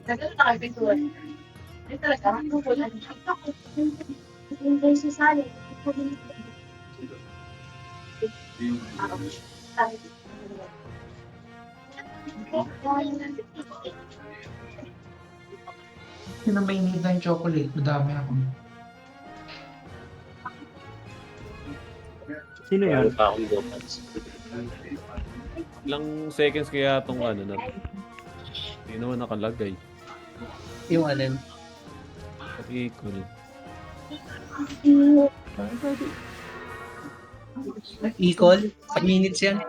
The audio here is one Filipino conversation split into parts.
Tagal na kayo pintuan. Ay talaga, wala. Hindi siya sali. Sino ba hindi ng chocolate? Madami ako. Sino yan? Meron pa akong donuts. Ilang seconds kaya itong ano na to? Hindi naman nakalagay. Yung alin? Equal. Equal? 5 minutes yan?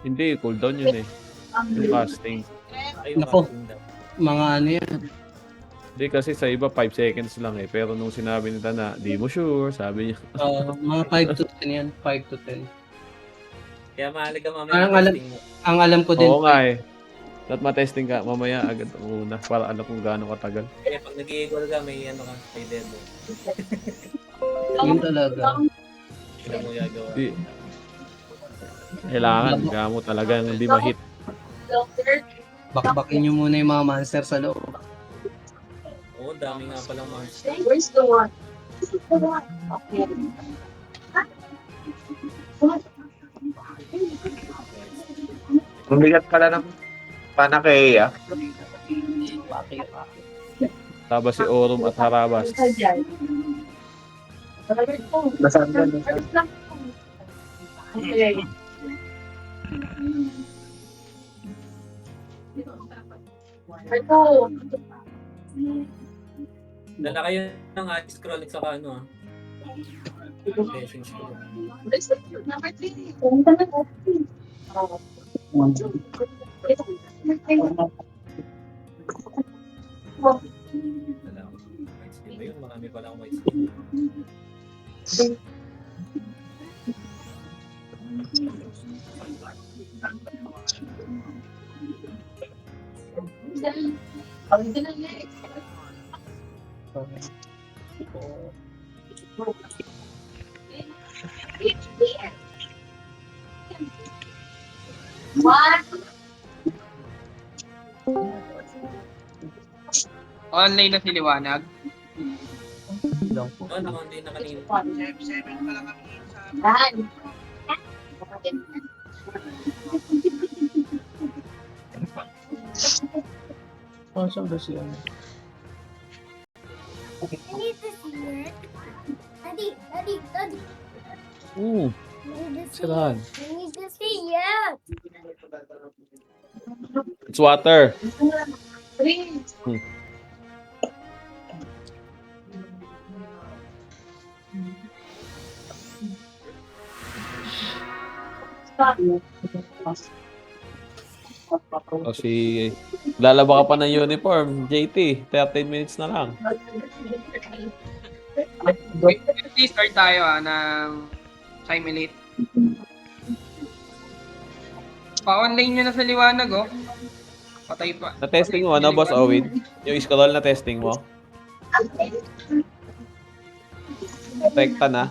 Hindi, cooldown yun eh. Yung casting. Nako. Mga ano yan. Hindi kasi sa iba 5 seconds lang eh. Pero nung sinabi nila na di mo sure, sabi niya. Mga 5 to 10 yan. 5 to 10. Kaya mahalaga mamaya Ang alam, testing mo. ang alam ko din. Oo nga eh. Dapat matesting ka mamaya agad ang una para alam kung gaano katagal. Kaya pag nag-i-equal ka, may ano ka, may demo. Yun talaga. Hindi mo gagawa. Di. Kailangan gamot talaga hindi ma-hit. Bakbakin nyo muna yung mga monster sa loob. Oo, dami nga palang mga. Where's the one? Okay. Mabigat pala ng Panakeya. Tapos si Orum at Harabas. Nasaan yan? Okay. Ito. Dala kayo ng scroll at saka ano ah. Blessings ko. Number 3. Punta na natin. Dala ako. White skin ba yun? Marami pala akong white skin. Ang dala next. What? Online na si Liwanag. Oo, naka-online na kanina. 7 pa lang kami sa... Dan. Saan ba siya? I need to see it. Daddy. Oo. I need to see Sirahan. it. I need to see it. It's water. Please. O si... Lalaba ka pa ng uniform, JT. 13 minutes na lang. Please start tayo ng Simulate. Pa-online nyo na sa Liwanag, oh. Patay pa. Na-testing mo, ano, Boss Owen? Yung scroll na testing mo? Rekta na.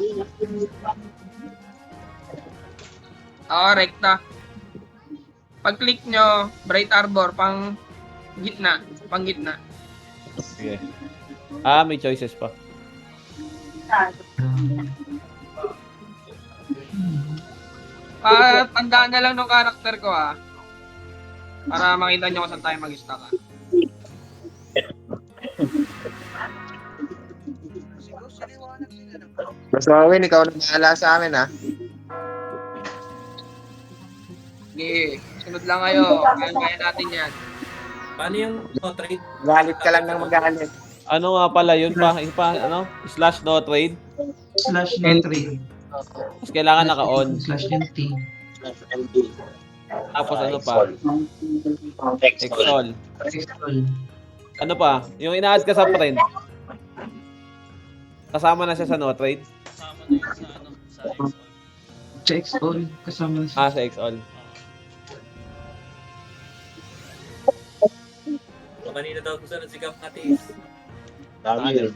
Oo, rekta. Pag-click nyo, Bright Arbor, pang gitna. Sige. Ah, may choices pa. Tandaan na lang ng karakter ko, ah. Para makita nyo kung saan tayo mag-stack, ah. Mas Owen, ikaw na bahala sa amin, ha? Sige, sunod lang kayo. Kaya natin yan. Paano yung trade? Galit ka lang ng magalit. Ano nga pala yun pa? Yung pa, ano? Slash no trade? Slash entry. Tapos kailangan naka-on. Slash entry. Tapos ano pa? Exol. Exol. Ano pa? Yung ina-add ka sa friend. Kasama na siya sa no trade? Kasama na yun sa ano, sa Xbox. Checks all. Kasama na siya. Ah, sa Exol. So, kanina daw gusto ng sigap natin. Dami yun.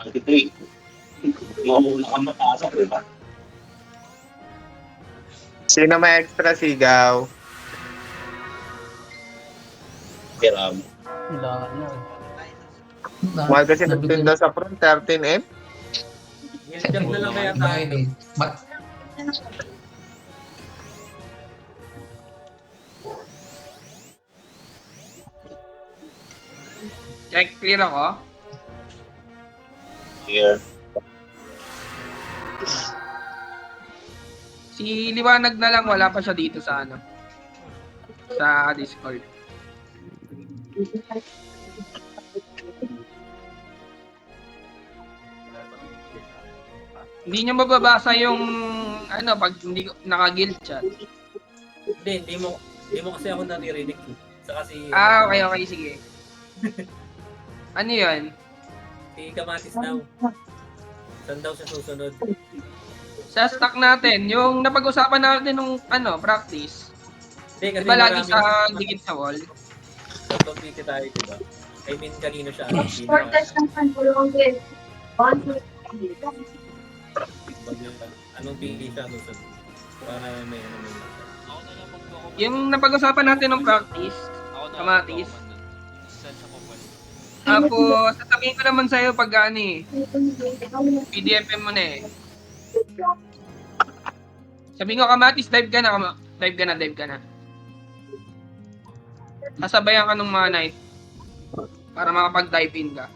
23. Mauna kang matasa, di ba? Sino may extra sigaw? Kiram. Wala na. Mahal kasi nagtinda sa front, 13M. Milk na lang kaya tayo. Check, clear ako. Here. Si Liwanag na lang, wala pa siya dito sa ano. Sa Discord. Hindi niyo mababasa yung ano pag hindi naka-guild chat. Hindi mo kasi ako naririnig. Saka si Okay, sige. Ano 'yun? si Kamatis daw. Saan daw siya susunod? Sa stock natin, yung napag-usapan natin nung ano, practice. Hindi kasi Diba lagi maraming- sa dikit sa wall? Compete tayo, diba? I mean, kanino siya? Shortest ng panulong din. 1, 2, 3. Anong pili siya susunod? Para may ano may Yung napag-usapan natin nung practice, Kamatis. Tapos, sasabihin ko naman sa'yo pag ano eh, PDFM mo na eh. Sabihin ko, Kamatis, dive ka na. Dive ka na. Sasabayan ka ng mga knight para makapag-dive in ka.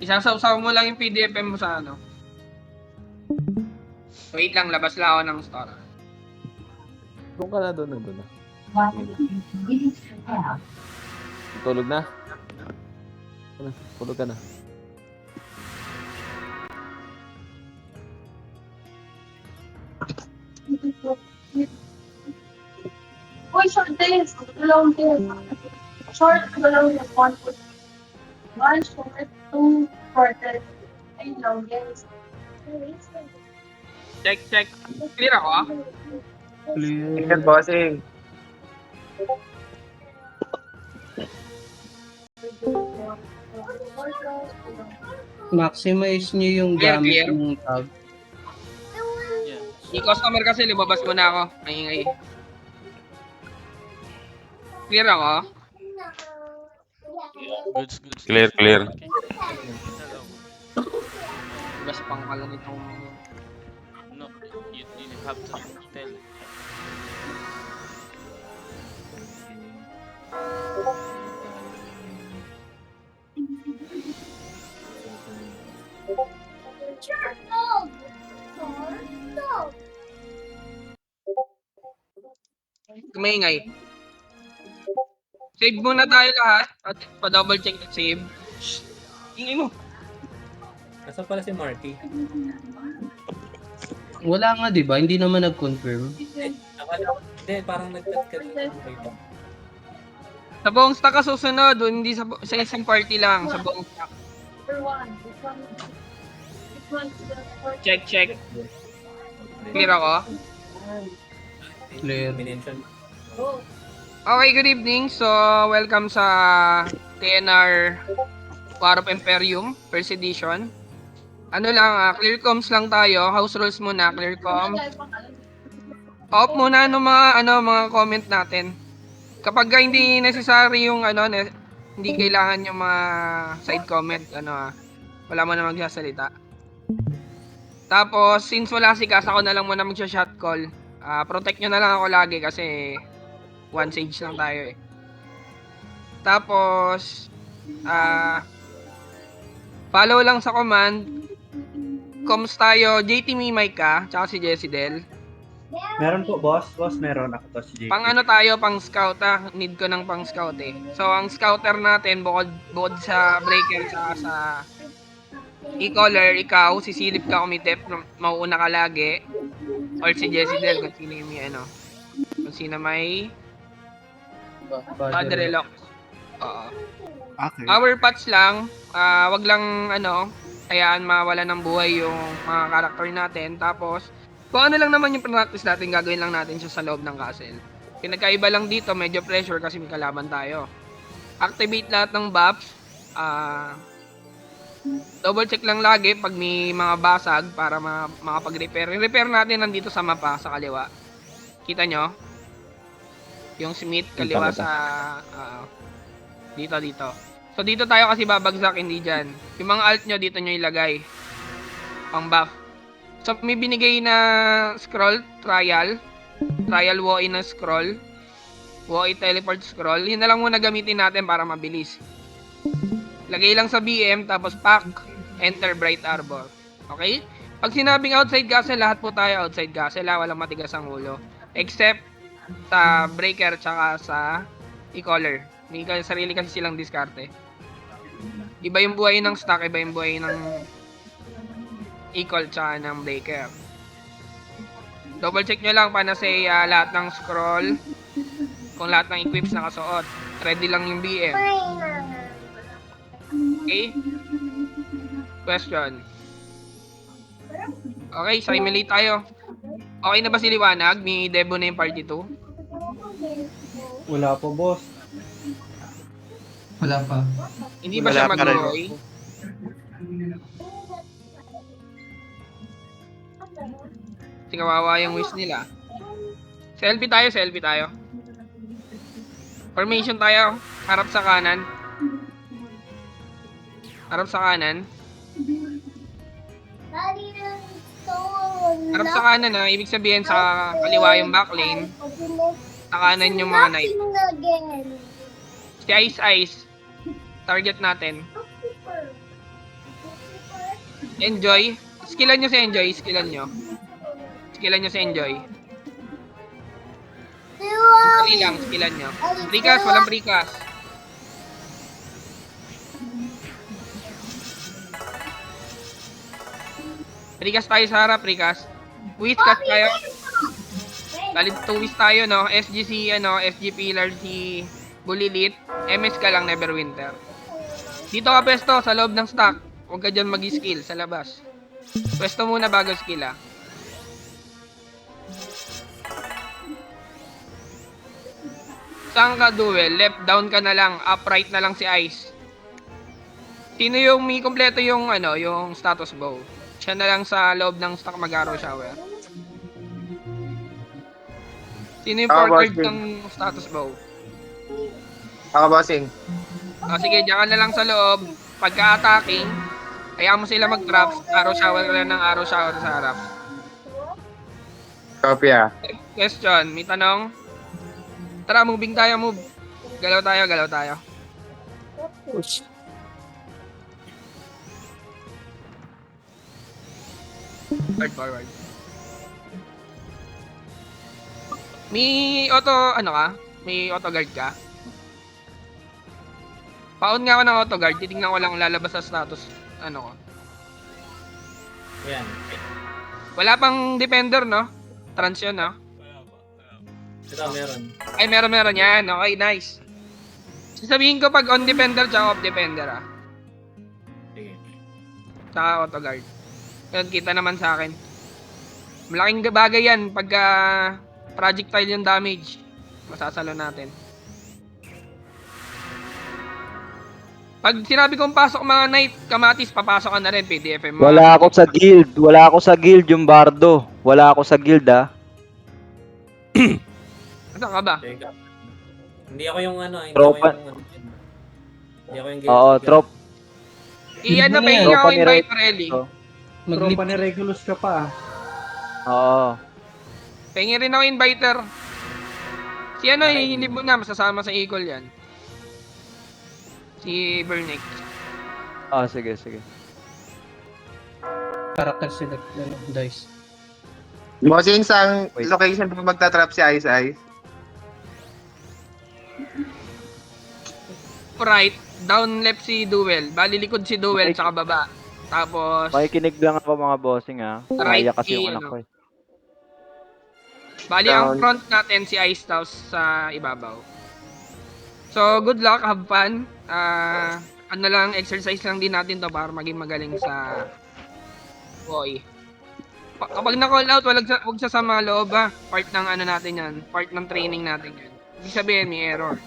Isasawsaw mo lang yung PDFM mo sa ano. Wait lang, labas lang ako ng store. Doon ka na, doon na. Tulog na? Tulog ka na. Uy, short days. Long days. Short, long days. 1 foot. 1 short, 2 shortest. Ay, long days. Check. Clear ako ah? Ingat, bossing. Maximize nyo yung Clear, gamit clear. ng tab. Yung customer kasi, lumabas muna ako. Maingay. Clear ako? Goods. Clear. Labas pang kalan itong... No, you have to tell. Maingay. Save muna tayo lahat. At pa-double check at save. Shh! Ingay mo. Nasaan pala si Marky? Wala nga, di ba? Hindi naman nag-confirm. Hindi, parang nag-cut ka dito. Sa buong stock ka susunod. Hindi sa isang party lang. Sa buong stock. Number 1. This one is the short. Check. Clear ako? Clear. Minention. Okay, good evening. So, welcome sa TNR War of Imperium, first edition. Ano lang, clear comms lang tayo. House rules muna, clear comms. Off muna mga comment natin. Kapag hindi necessary yung hindi kailangan yung mga side comment, wala mo na magsasalita. Tapos, since wala si Kas, ako na lang muna magsha-shot call. Protect nyo na lang ako lagi kasi one sage lang tayo eh. Tapos, follow lang sa command. Comms tayo, JT Mimay ka, tsaka si Jessidel. Meron po, boss. Boss, meron ako to si JP. Pang tayo, pang scout Need ko ng pang scout eh. So, ang scouter natin, bukod sa breaker, tsaka sa e-caller, ikaw, sisilip ka kumitip, mauuna ka lagi. Or si Jessidel, kung sino yung kung sino may Padre Locks. Oo. Okay. Hour patch lang, wag lang hayaan mawala ng buhay yung mga character natin. Tapos, kung ano lang naman yung practice natin, gagawin lang natin siya sa loob ng castle. Pinagkaiba lang dito, medyo pressure kasi may kalaban tayo. Activate lahat ng buffs. Double check lang lagi pag may mga basag para makapag-repair. Yung repair natin nandito sa mapa, sa kaliwa. Kita nyo? Yung Smith, kaliwa sa... dito. So, dito tayo kasi babagsak, hindi dyan. Yung mga alt nyo, dito nyo ilagay. Pang buff. So, may binigay na scroll, trial. Trial WOI na scroll. WOI teleport scroll. Yun na lang muna gamitin natin para mabilis. Lagay lang sa BM, tapos pack, enter Bright Arbor. Okay? Pag sinabing outside castle, lahat po tayo outside castle. Walang matigas ang ulo. Except sa breaker tsaka sa e-collar. May sarili kasi silang diskarte. Iba yung buhay ng stack, iba yung buhay ng e-call tsaka ng breaker. Double check nyo lang para sa lahat ng scroll. Kung lahat ng equips nakasuot. Ready lang yung BM. Okay? Question. Okay, simulate tayo. Okay na ba si Liwanag? May debo na yung party 2? Wala po, boss. Wala pa. Hindi ba siya Wala pa rin. mag-OI? Kasi kawawa yung wish nila. Selfie tayo. Formation tayo. Harap sa kanan. Harap sa kanan. Harap sa kanan ibig sabihin sa kaliwa yung backlane. Sa kanan yung mga knight. Si Ice. Target natin. Enjoy. Skillan nyo si Enjoy. Skillan nyo si Enjoy. Dali lang, skillan nyo. Precast, walang precast. Precast tayo sa harap, precast. Whiskast tayo. Galit 2 whisk tayo, no? SGC, SG Pillar, si Bulilit. MS ka lang, Neverwinter. Dito ka pesto, sa loob ng stack. Huwag ka dyan mag-skill sa labas. Pwesto muna bago skill, Saan ka duel? Left down ka na lang, upright na lang si Ice. Sino yung may kompleto yung yung status bow? Siya na lang sa loob ng stock mag-arrow shower. Sino yung forward ng status bow? Ako, bossing. Sige, diyan ka na lang sa loob. Pagka-attacking, kaya mo sila mag-traps, arrow shower ka lang ng arrow shower sa harap. Copy, Question, may tanong? Tara, moving tayo, move. Galaw tayo. Forward. May May auto guard ka? Paon nga ako ng auto guard, titingnan ko lang kung lalabas sa status, ko. Ayan. Wala pang defender, no? Trans yun, no? Ito, meron. Ay, meron yan. Okay, nice. Sasabihin ko pag on defender tsaka off defender, Sige. Tsaka auto guard. Yun, kita naman sa akin. Malaking bagay yan pagka projectile yung damage. Masasalo natin. Pag sinabi kong pasok mga knight, kamatis, papasok ka na rin, PDFM mo. Wala ako sa guild yung bardo. Wala ako sa guild Saan ka ba? Teka. Hindi ako yung Tropa. Hindi ako yung Oo, trop. Iyan na Ano pa yan? yung ako Tropa ni invite Red. Relly. Tropa ni Regulus ka pa. Oo. Pengi rin ako inviter. Si hindi mo na, masasama sa Eagle yan. Si Bernick. Sige. Character select, dice. Bossing, sa Wait. location pa magtatrap si Ice. Right, down left si Duel. Bali likod si Duel Okay. tsaka baba. Tapos Makikinig lang ako mga bossing Right, Kaya kasi yung si, anak ko bali ang front natin si Ice House sa ibabaw. So good luck, have fun. Exercise lang din natin to para maging magaling sa boy. Kapag na-call out, wag sa sama loob Part ng natin yan. Part ng training natin yan. Ibig sabihin, may error.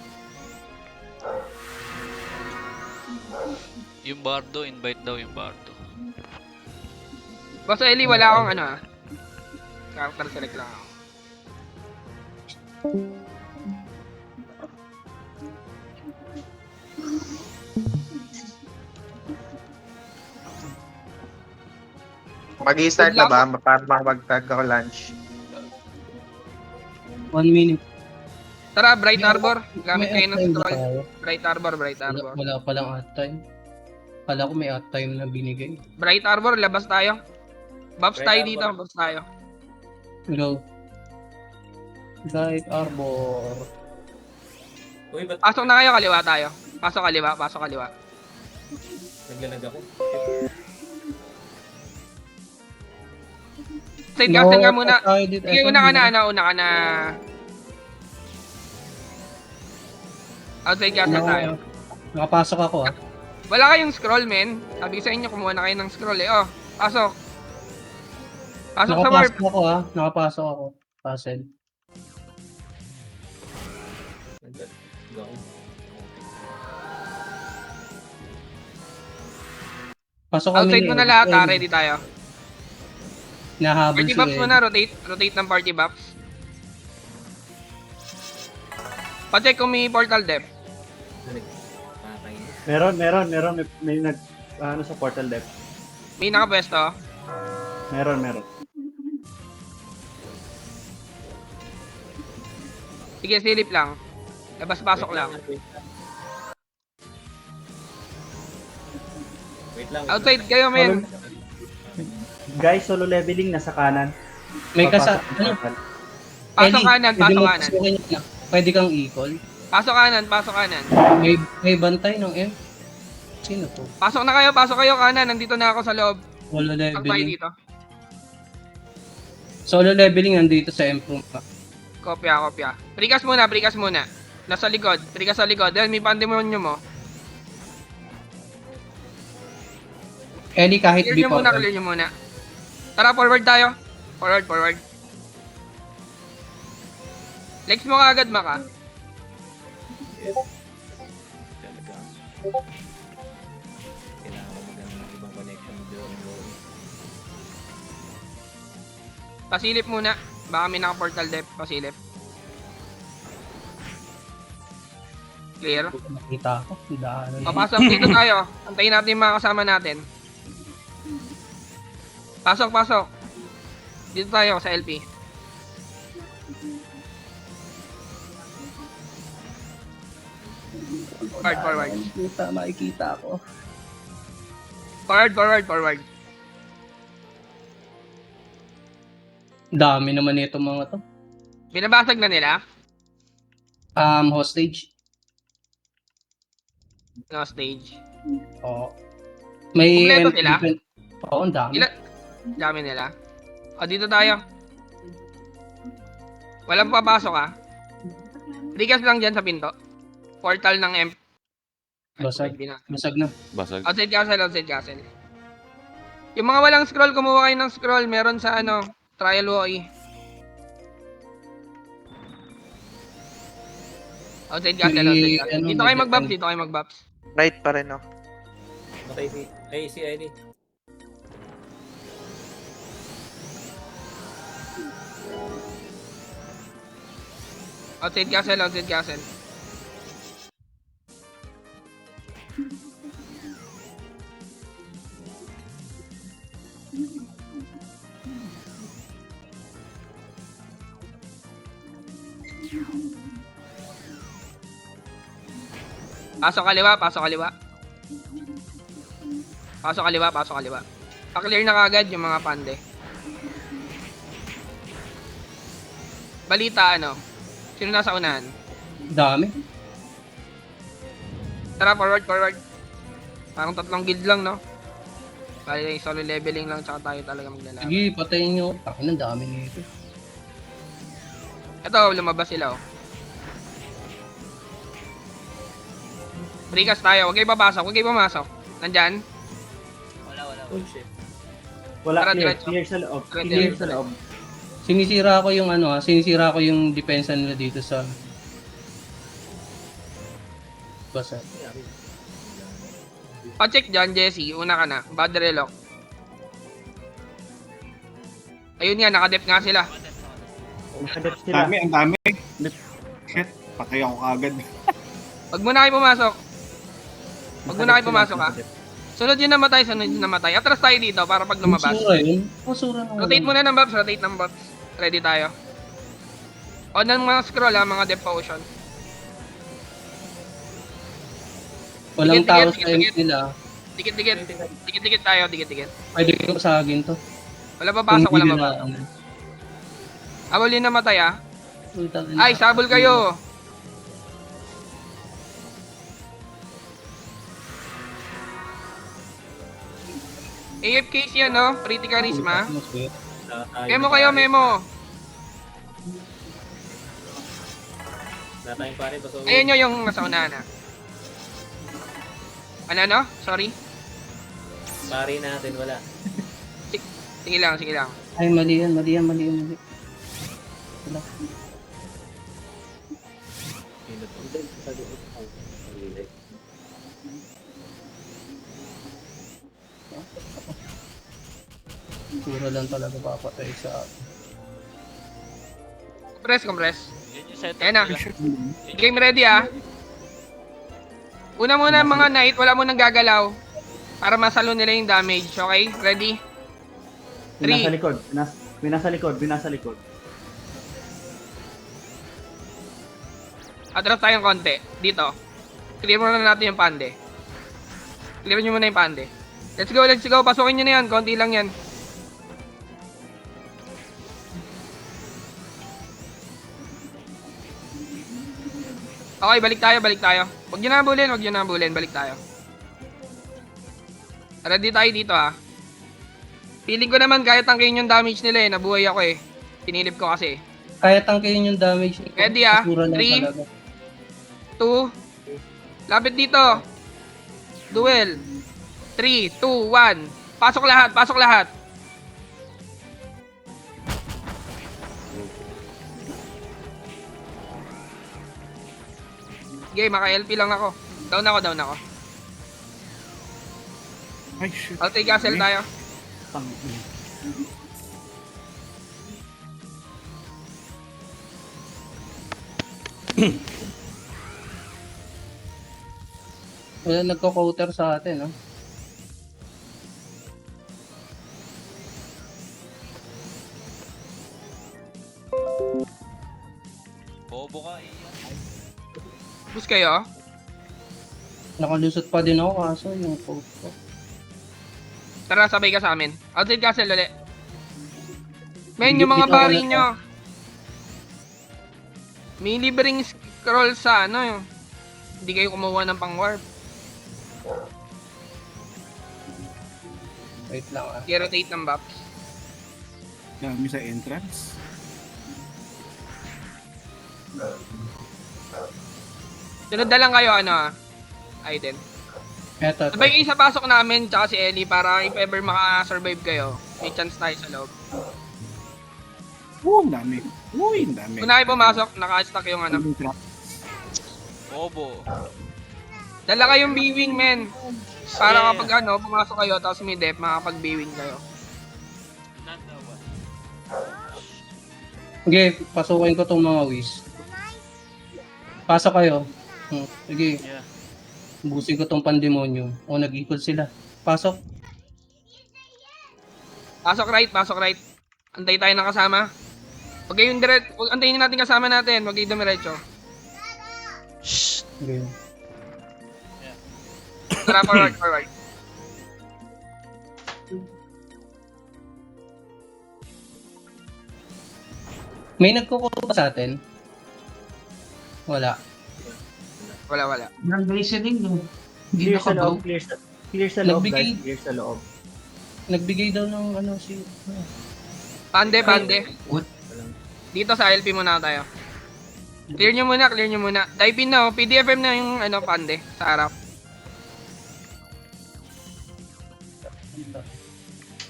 Yung bardo, invite daw yung bardo. Basta Eli, wala akong character select lang ako. Mag-i-start Good na luck. ba? Para makapag-tag ako lunch. 1 minute. Tara, Bright Harbor. Gamit May kayo ng at-time ba scroll. tayo? Bright Harbor, Bright Wala, Harbor. wala palang at-time. Kala ko may at-time na binigay. Bright Harbor, labas tayo. Buffs Bright tayo Harbor. dito, buffs tayo. Go. Bright Arbor. Uy, ba't Pasok na kayo, kaliwa tayo. Pasok kaliwa, pasok kaliwa. naglalag ako? Side castle nga No, muna. tayo dito. Sige, Eto, una ka na, muna. una ka na. Outside castle tayo. Nakapasok ako ah. Wala kayong scroll, men. Sabi ko sa inyo, kumuha na kayo ng scroll eh. Oh, pasok. Pasok sa warp. Nakapasok ako ah. Nakapasok ako. Puzzle. Naglalag ako. Pasok kami Outside ni mo na Ed. lahat, Ed, ready tayo. Nahabol Party si buffs Ed. muna, rotate ng party buffs. Pacheck kung may portal depth. Patay na. Meron. May nag, ano sa portal depth. May nakapwesto. Meron. Sige, silip lang. Labas-pasok lang. Wait lang. Outside kayo, men. Guys, solo leveling nasa kanan. May kasa... Papasok Ano? ng portal. Pasok Ellie, kanan, pwede pasok mo kanan. pasukin yun lang. Pwede kang equal. Pasok kanan, pasok kanan. May bantay ng M. Sino to? Pasok kayo kanan. Nandito na ako sa loob. Solo Ang tayo leveling. dito. Solo leveling nandito sa improve. Kopya. Prikas muna. Nasa likod. Prikas sa likod. Dahil may pandemonyo mo. Ellie kahit Clear nyo muna. Tara, forward tayo. Forward. Legs mo kaagad, Maka. Talaga. Kailangan ko maganda ng ibang connection during loading. Pasilip muna. Baka may naka-portal depth. Pasilip. Clear. Nakita ako. Daanan. Papasok dito tayo. Antayin natin yung mga kasama natin. Pasok. Dito tayo sa LP. Forward. Makikita ako. Forward. Dami naman nito mga to. Binabasag na nila. Hostage. No stage. Oo. May... Kompleto sila? Oo, ang dami. Dami nila. O, dito tayo. Walang papasok ah. Rigas lang dyan sa pinto. Portal ng M. Basag. Hindi na. Basag na. Basag. Outside castle. Yung mga walang scroll, kumuha kayo ng scroll. Meron sa Trial WoE. Outside castle. Dito kayo mag-buffs. Right pa rin, no? Matay si Eddie. Outside castle. Pasok kaliwa. Pa-clear na kagad yung mga pande. Balita Sino nasa unahan? Dami. Tara, forward. Parang 3 guild lang, no? Bali, solo leveling lang, tsaka tayo talaga maglalaban. Sige, patayin nyo. Takin ang dami nito. Ito, lumabas sila, oh. Brikas tayo, huwag kayo pumasok. Nandyan? Oh shit. Wala, Tara, clear. diretso. Clear sa loob. Diretso. Clear sa loob. Sinisira ko yung depensa nila dito sa... Basa. Pa-check dyan, Jesse. Una ka na. Battery lock. Ayun nga, nakadep nga sila. Nakadep sila. Ang dami. Shit, patay ako kagad. Wag mo na kayo pumasok. Wag mo na kayo pumasok ha. Sunod yung namatay, sunod yung namatay. Atras tayo dito para pag lumabas. Basura yun. Basura na Rotate muna ng Babs, rotate ng Babs. Ready tayo. On ng mga scroll ha, mga Death Potion. Walang Dikit, tao dikit, sa dikit. nila. Dikit-dikit. Dikit-dikit tayo, dikit-dikit. Pwede ko pasagin to. Wala papasok, wala Kung hindi papasok. nila, Abol yung namatay ha. putang ina. Ay, sabol kayo. AFK siya no, Pretty Charisma. Memo kayo, memo. Wala tayong pare, paso. Ayun nyo yung nasa unahan ha. Ano? Sorry. Pare natin, wala. Sige lang, sige lang. Ay, mali yan. Wala. Pura lang talaga papatay sa akin. Compress. Yun yung setup Ayan na. nila. Game ready ah. Una muna mga knight, wala munang gagalaw. Para masalo nila yung damage, okay? Ready? Binasa 3. likod. Binasa likod. Atras tayong konti. Dito. Clear muna natin yung pande. Clear nyo muna yung pande. Let's go. Pasukin nyo na yan. Konti lang yan. Okay, balik tayo. Huwag nyo na habulin, balik tayo. Ready tayo dito ha. Feeling ko naman kaya tangkin yung damage nila eh. Nabuhay ako eh. Pinilip ko kasi. Kaya tangkihin yung damage. Ready ah. Basura lang 3, talaga. 2, lapit dito. Duel. 3, 2, 1. Pasok lahat. Okay, maka-LP lang ako. Down ako. Ay, shit. Ulti castle tayo. Wala nagko-counter sa atin, no? Bobo ka, Ian. Bus kayo. Nakalusot pa din ako kaso yung coat ko. Tara, sabay ka sa amin. Outside castle ulit. Men, yung mga Dito ako pari na- nyo. May libreng scroll sa ano yung. Hindi kayo kumuha ng pang-warp. Wait lang ah. I-rotate ng buffs. Dami sa entrance. Sunod na lang kayo, ano ah. Aiden. Eto. Sabay kayo sa pasok namin, tsaka si Ellie, para if ever maka-survive kayo, may chance tayo sa loob. Ang dami. Uy, ang dami. Kung na kayo pumasok, naka-stack yung ano. Bobo. Dala kayong B-wing, men. Para kapag ano, pumasok kayo, tapos may dep, makapag-B-wing kayo. Nanda one. Sige, pasukin ko tong mga whiz. Pasok kayo. Sige, Yeah. busin ko tong pandemonyo. O, nag-equal sila. Pasok. Pasok right. Antay tayo ng kasama. Huwag kayong antayin natin kasama natin, huwag kayong dumiretso. Shh. Sige. Tara, forward. May nagkukuha pa sa atin? Wala. Wala. Nang reasoning, no? Hindi Clear sa nakabaw. loob. Clear sa loob, Nagbigay- guys. Clear sa loob. Nagbigay daw ng ano si... Pande. What? Dito sa LP muna tayo. Clear nyo muna. Dive in na, PDFM na yung ano, pande, sa harap.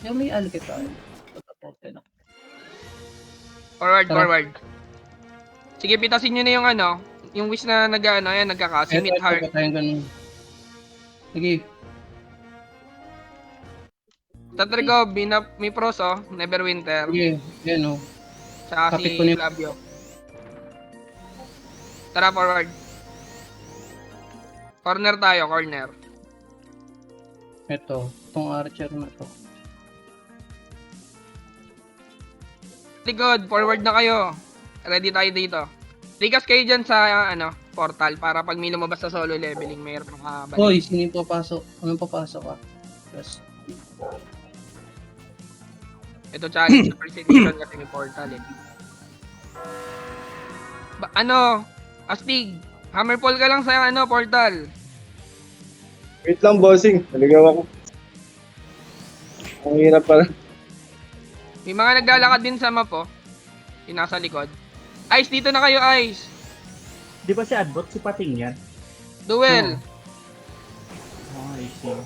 Yung may alkit tayo. Forward. Tara. Sige, pitasin nyo na yung ano, yung wish na nagkakasi, meet heart. Patayin ganun. Sige. Tatrigo, may pros oh, Neverwinter. Sige. Yan o. Tsaka Kapit si ko na yung- Flavio. Tara, forward. Corner tayo, corner. Ito, itong archer na to. Likod, forward na kayo. Ready tayo dito. Likas kayo dyan sa portal para pag may lumabas sa solo leveling, mayroon ka balik. Hoy, sino yung papasok? Anong papasok ka? Yes. Ito challenge sa first edition kasi may portal eh. Astig, hammerfall ka lang sa portal. Wait lang, bossing. Naligaw ako. Ang hirap pala. May mga naglalakad din sa map oh. Yung nasa likod. Ice, dito na kayo, Ice. Di ba si Adbot si Pating yan? Duel. Oh, I see.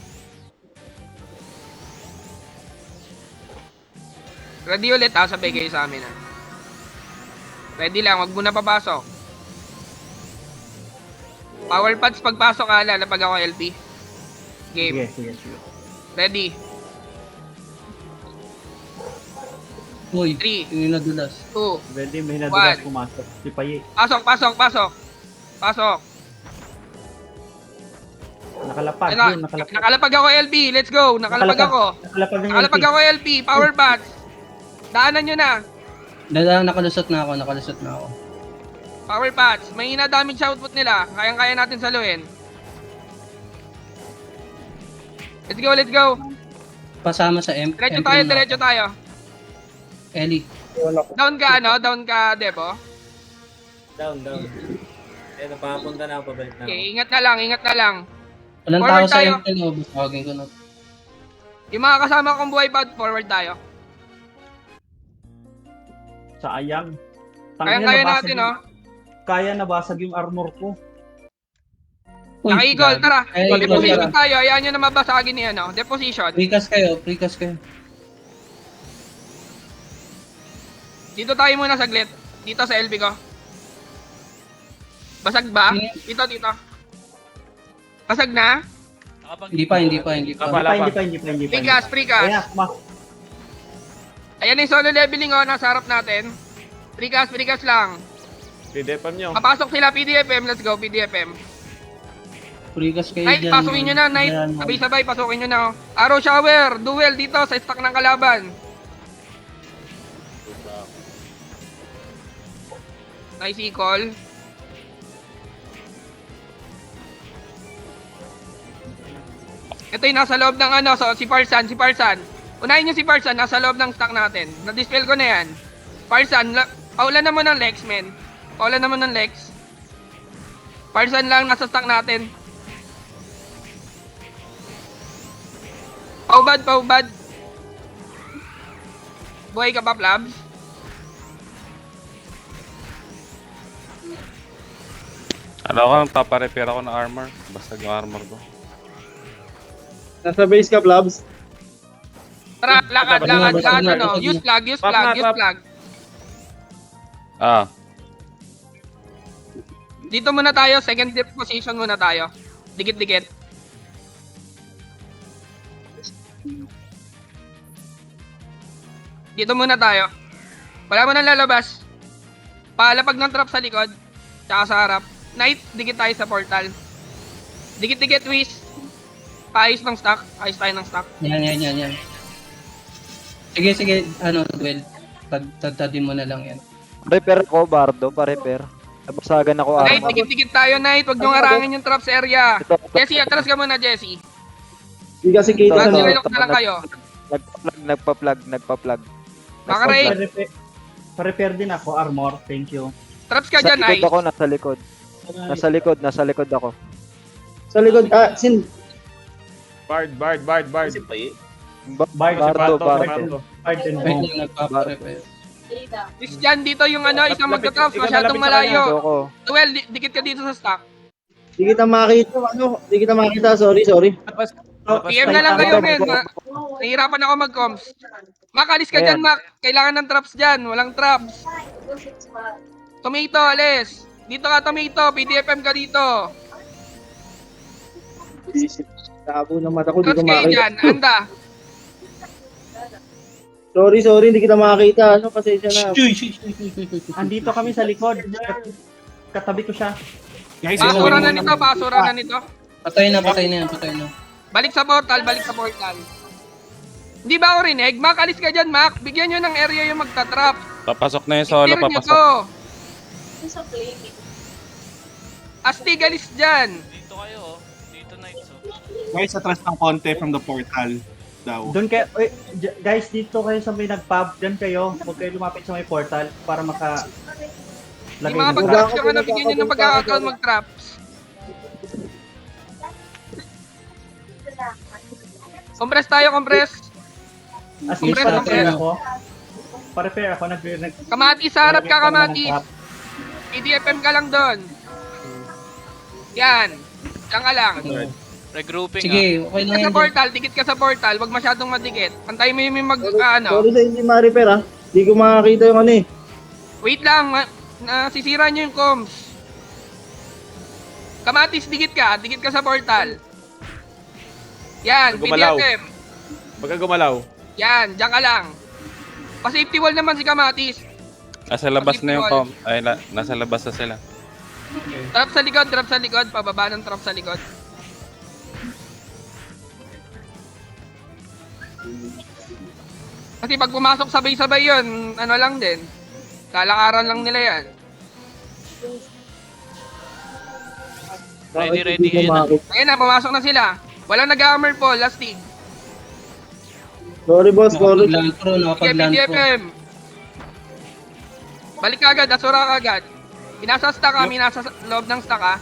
Ready ulit sabay kayo sa amin Ready lang, wag muna papasok. Power pads pagpasok lalapag ako LP. Game. Sige, sige. Ready. Hoy, 3, yung nadulas. 2. Pwede may nadulas One. pumasok. Si Paye. Pasok. Pasok. Nakalapag Ayun na, yun, nakalapag. nakalapag ako LP. Let's go. Nakalapag ako. Nakalapag ng Nakalapag LP. ako LP. Power pads. Daanan nyo na. Nakalusot na ako. Power pads. Mahina damage sa output nila. Kayang-kaya natin saluhin. Let's go. Pasama sa M. Diretso tayo. Ellie. Down ka, Debo. Down. Napapunta na ako, pabalik na ako. Okay, ingat na lang. Walang Forward tao sa tayo. M. Busogin ko na. Yung mga kasama kong buhay pa, forward tayo. Sayang. Kayang-kaya natin, Kaya nabasag yung armor ko. Uy, Naka-eagle, tara. Eagle, Deposition tara. tayo. Ayan nyo na mabasagin ni Deposition. Precast kayo. Dito tayo muna saglit. Dito sa LB ko. Basag ba? Dito. Basag na? Hindi pa. Hindi pa. Precast. Ayan, Ayan yung solo leveling nasa harap natin. Precast lang. PDFM nyo. Papasok sila PDFM. Let's go PDFM. Precast kayo Knight, dyan. pasukin nyo na, Knight. Ayan, Sabay-sabay, pasukin nyo na. Arrow shower, duel dito sa stock ng kalaban. Nice e-call. Ito yung nasa loob ng si Parsan. Unahin nyo si Parsan, nasa loob ng stock natin. Na-dispel ko na yan. Parsan, paulan naman ng Lex, men. Parsan lang, nasa stock natin. Paubad. Buhay ka pa, Plabs? Paparepair ako ng armor. Basta yung armor ko. Nasa base ka, Blabs. Tara, lakad. Use flag. Dito muna tayo, second position muna tayo. Dikit-dikit. Dito muna tayo. Wala mo nang lalabas. Palapag ng trap sa likod. Tsaka sa harap. Knight, dikit tayo sa portal. Dikit-dikit, Whis. Ayos ng stock. Ayos tayo ng stock. Yan. Sige, duel. Tagtadin mo na lang yan. Repair ko, Bardo, pa-repair. Nabasagan ako Knight, armor. dikit-dikit tayo, Knight. Huwag nyo harangin yung trap sa area. Jessie, atras ka muna, Jessie. Hindi kasi kita sa Nag-relock na lang kayo. Nagpa-plug. Baka Ray, Pa-repair din ako, armor. Thank you. traps ka Sa dyan, likod Ice. ako, nasa likod ako. Sa likod, Bard. Bard, Bardo. Bard and Wait Bong. lang, nagpaparepair. Is dyan dito yung isang Lapit- magta-traps, ikaw masyadong malapit sa kanya. malayo. Ako. Well, dikit ka dito sa stock. Di kita makita, sorry. PM na lang kayo, men. Nahihirapan ako mag-comms. Mac, alis ka dyan, Mac. Kailangan ng traps dyan. Walang traps. Tomato, alis. Dito ka, Tomato. PDFM ka dito. Tabo ng mata ko, di Traps ko kayo makita. dyan. Anda. Sorry, hindi kita makakita. Ano, pasensya na. Shush. Andito kami sa likod. Katabi ko siya. Guys, Basura na nito, basura na nito. Patay na yan. Balik sa portal. Hindi ba ako rinig? Mac, alis ka dyan, Mac. Bigyan nyo ng area yung magta-trap. Papasok na yung solo, Clear nyo papasok. to. Sa play. Astig, alis dyan. Dito kayo, dito na ito. guys, atras ng konti from the portal daw. Doon kayo, guys, dito kayo sa may nag-pub. Diyan kayo. Huwag kayo lumapit sa may portal para maka... Yung mga mag-traps yung ano, bigyan nyo ng pagkakataon mag-traps. Compress tayo, compress. As least, Compress, pa-repair compress. ako. Pa-repair ako. Kamatis, harap ka, kamatis. PDFM ka lang doon. Yan. Diyan ka lang. Regrouping Sige, okay Dikit lang ka sa yan. portal, dikit ka sa portal. Huwag masyadong madikit. Antay mo yung mag, ano. sa hindi ma-repair ah. Hindi ko makakita yung ano eh. Wait lang, nasisira nyo yung comms. Kamatis, dikit ka sa portal. Yan, Gumalaw. PDFM. Pagka gumalaw. Yan, diyan ka lang. Pa-safety wall naman si Kamatis. Nasa labas na yung com. Ay, nasa labas na sila. Trap sa likod, pababa ng trap sa likod. Kasi pag pumasok sabay-sabay yun, ano lang din. Kalakaran lang nila yan. Ready, ayun na. Ayun na, pumasok na sila. Walang nag-armor po, last tig. Sorry boss, Nakapag-land pro. Sige, PDFM. Balik ka agad, asura ka agad. Pinasa stack kami, nasa loob ng stack ha.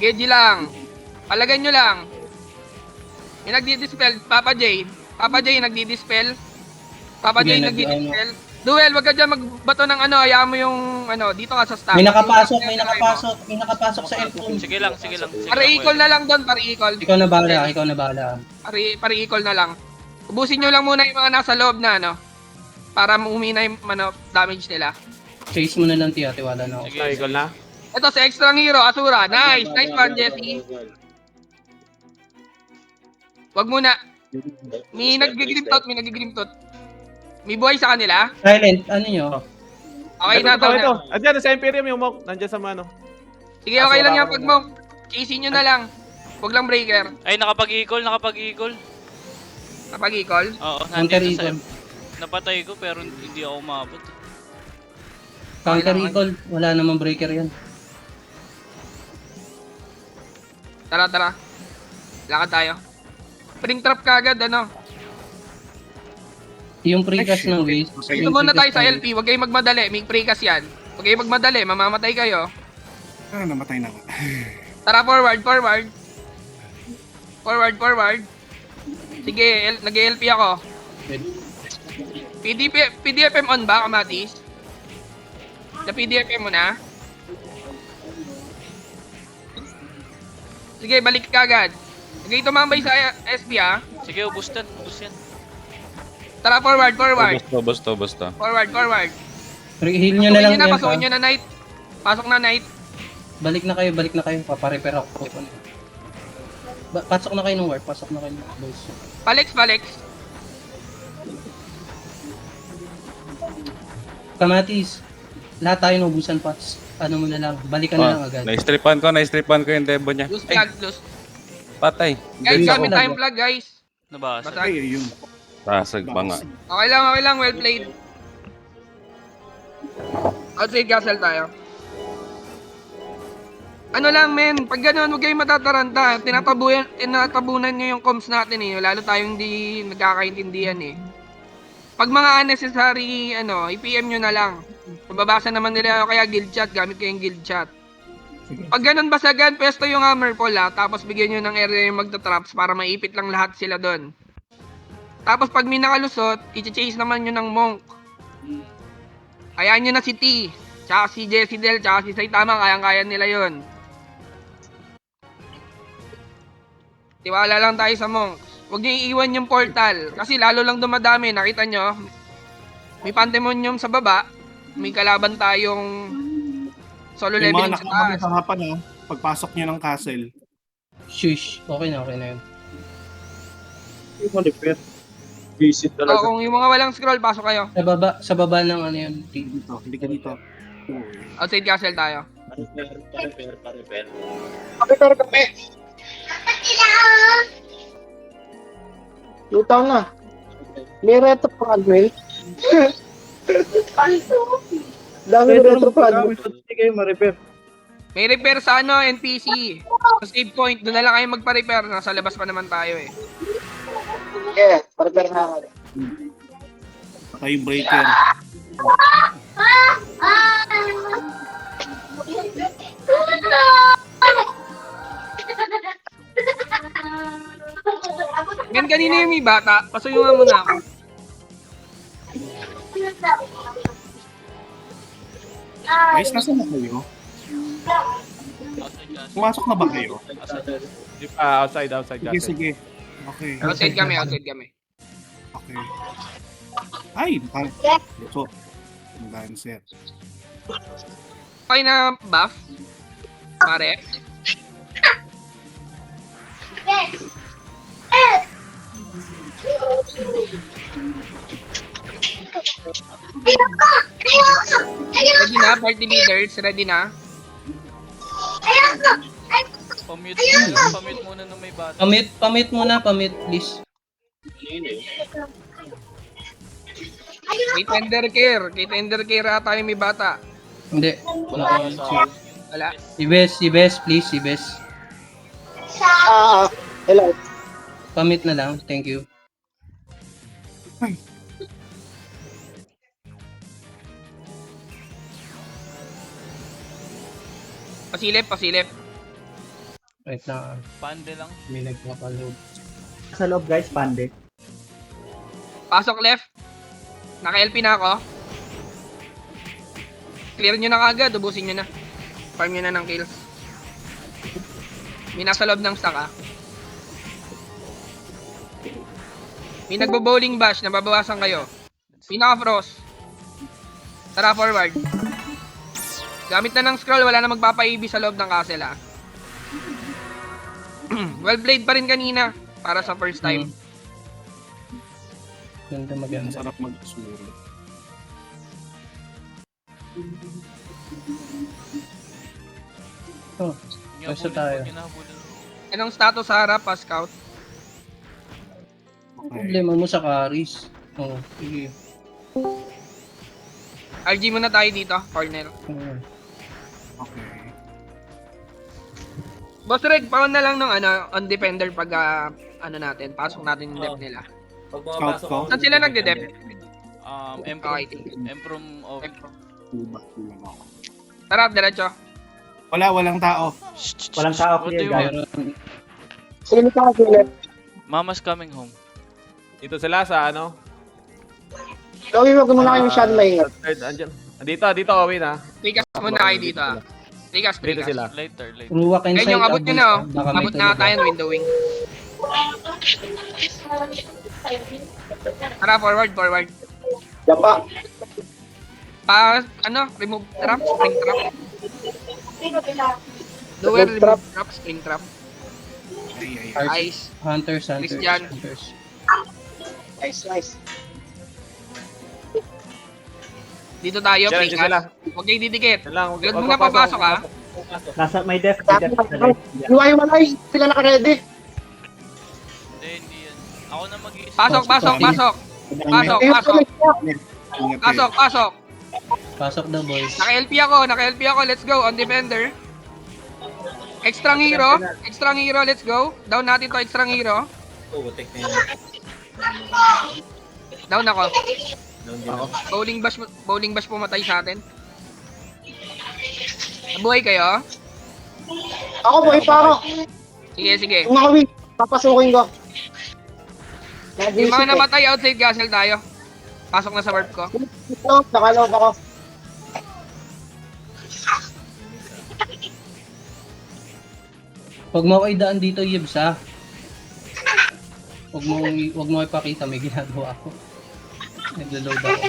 Gauge lang. Palagay nyo lang. May nagdi-dispel, Papa J. Papa J nagdi-dispel. Papa J May nagdi-dispel. Duel, wag ka dyan magbato ng ano, hayaan mo yung ano, dito ka sa stack. May nakapasok sa F2. Sige lang. Pari-equal na lang doon, pari-equal. Ikaw na bahala. Pari-equal na lang. Ubusin nyo lang muna yung mga nasa loob na ano. Para umina yung ano, damage nila. Chase mo na lang, Tia. Tiwala na ako. Okay, equal na. Ito si Extra Hero, Asura. Nice one, Jesse. Wag muna. May nag-grim tot. May buhay sa kanila. Silent, ano nyo? Okay na to. Ito. Andiyan, sa Imperium yung mock. Nandiyan sa mano. Sige, okay lang yan pag mo. Chasing nyo na lang. Huwag lang breaker. Ay, nakapag-equal. Kapag-equal. Oo, Counter nandito sa equal. Napatay ko pero hindi ako umabot. Counter equal. Wala namang breaker yan. Tara. Lakad tayo. Spring trap ka agad, ano. Yung precast ng waste. Dito muna tayo sa LP. Huwag kayong magmadali. May precast yan. Huwag kayong magmadali. Mamamatay kayo. Namatay na ka. Tara, forward. Forward. Sige, nag-LP ako. PDFM on ba, Kamatis? Na PDFM mo na? Sige, balik ka agad. Sige, tumambay sa SB ha. Sige, ubus yan. Tara, forward. Ubus to. Forward. Heal nyo na lang yan. Pasukin nyo na Knight. Pasok na Knight. Balik na kayo. Paparepair ako. Pasok na kayo ng warp. Boys. Palex. Kamatis. Lahat tayo naubusan pots. Ano mo na lang. Balikan na lang agad. Na-stripan ko yung debo niya. Loose Ay, flag, loose. patay. Guys, Loose gamit flag. time flag, guys. Nabasa. Basag. Ay, yun. Basag ba nga. Okay lang. Well played. Outside castle tayo. Ano lang, men. Pag gano'n, huwag kayong matataranta. Tinatabunan nyo yung comms natin eh. Lalo tayong hindi nagkakaintindihan eh. Pag mga unnecessary, i-PM nyo na lang. Mababasa naman nila kaya guild chat. Gamit kayong guild chat. Pag ganun basagan, pwesto yung hammer pole tapos bigyan nyo ng area yung magta-traps para maipit lang lahat sila doon. Tapos pag may nakalusot, i-chase naman nyo ng monk. Kayaan nyo na si T, tsaka si Jessie Del, tsaka si Saitama, kayang-kaya nila yon. Tiwala lang tayo sa monk. Huwag nyo iiwan yung portal, kasi lalo lang dumadami, nakita nyo. May Pandemonium sa baba, may kalaban tayong solo Yung leveling mga sa taas. nakakabang sa harapan ha, pagpasok niyo ng castle. Shush. Okay na yun. Yung repair. Visit O, talaga. kung yung mga walang scroll, pasok kayo. Sa baba ng ano yun. Dito, hindi ka dito. Outside castle tayo. Repair kami. Lutaw na. May retro fragment. Dami retro fragment. Hindi kayo ma-repair. May repair sa ano, NPC. Sa save point, doon na lang kayo magpa-repair. Nasa labas pa naman tayo eh. Yeah, repair na ako. Saka yung breaker. Yan, kanina yung may bata. Pasuyungan mo na ako. Guys, nasa na kayo? Pumasok na ba kayo? Outside Sige, castle. sige. Okay. Outside kami, outside kami. Okay. Ay, ito. Ang dancer. Okay na buff? Pare? Ready na, party leaders? Ready na? Pamute muna nung may bata. Pamit muna, please. Kay tender care. Kay tender care ata yung may bata. Hindi. Wala. Si Bes, please, si Bes. Hello. Pamit na lang, thank you. Pasilip. Wait na, Pande lang. may nagpapaload. Sa loob guys, pande. Pasok left. Naka-LP na ako. Clear nyo na kagad, ubusin nyo na. Farm nyo na ng kills. May nasa loob ng stack ah. May nagbo-bowling bash, nababawasan kayo. May naka-frost. Tara forward. Gamit na ng scroll, wala na magpapa-EB sa loob ng castle ah. Well played pa rin kanina para sa first time. Maganda. Sarap mag-suro. Oh, basta tayo. Anong status sa harap, pa-scout? Problema mo sa carries. Oh, sige. RG muna tayo dito, corner. Okay. Boss Reg, paon na lang ng on defender pag natin, pasok natin yung dep nila. Pag pumapasok ako. Saan sila nagde-dep? Emperor. Okay. Emperor of... Tara, diretso. Walang tao. Walang tao What clear do you guys. want? Sino ka kasi? Mama's coming home. Dito sila sa ano? Gawin mo muna kayong shot may ingat. Third, andyan. Dito, Owen ha. Tikas muna kayo dito ah. Tikas. Dito sila. Later. Ruwak and Ayun yung abot nyo na oh. Abot na tayo ng windowing. Tara, forward. Dapa. Remove trap, spring trap. Lower, remove trap, spring trap. Ice. Hunters. Christian. Nice. Dito tayo, Diyan sila. Tikas. Huwag kayo didikit. Yan lang. Huwag muna papasok ah. Nasa may def. Iwalay. Sila naka-ready. Hindi yan. Ako na mag-iisip. Pasok. Pasok daw, boys. Naka-LP ako. Let's go on defender. Extra hero, let's go. Down natin to, extra hero. Tek na yun. Down ako. Down din ako. Bowling bash pumatay sa atin. Nabuhay kayo? Ako buhay pa ako. Sige. Kung nakawin, papasukin ko. Yung mga namatay outside castle tayo. Pasok na sa warp ko. Nakaloob ako. Huwag mo idaan dito, Yibs, ha? Huwag mo ipakita, may ginagawa ako. Naglo-load ako.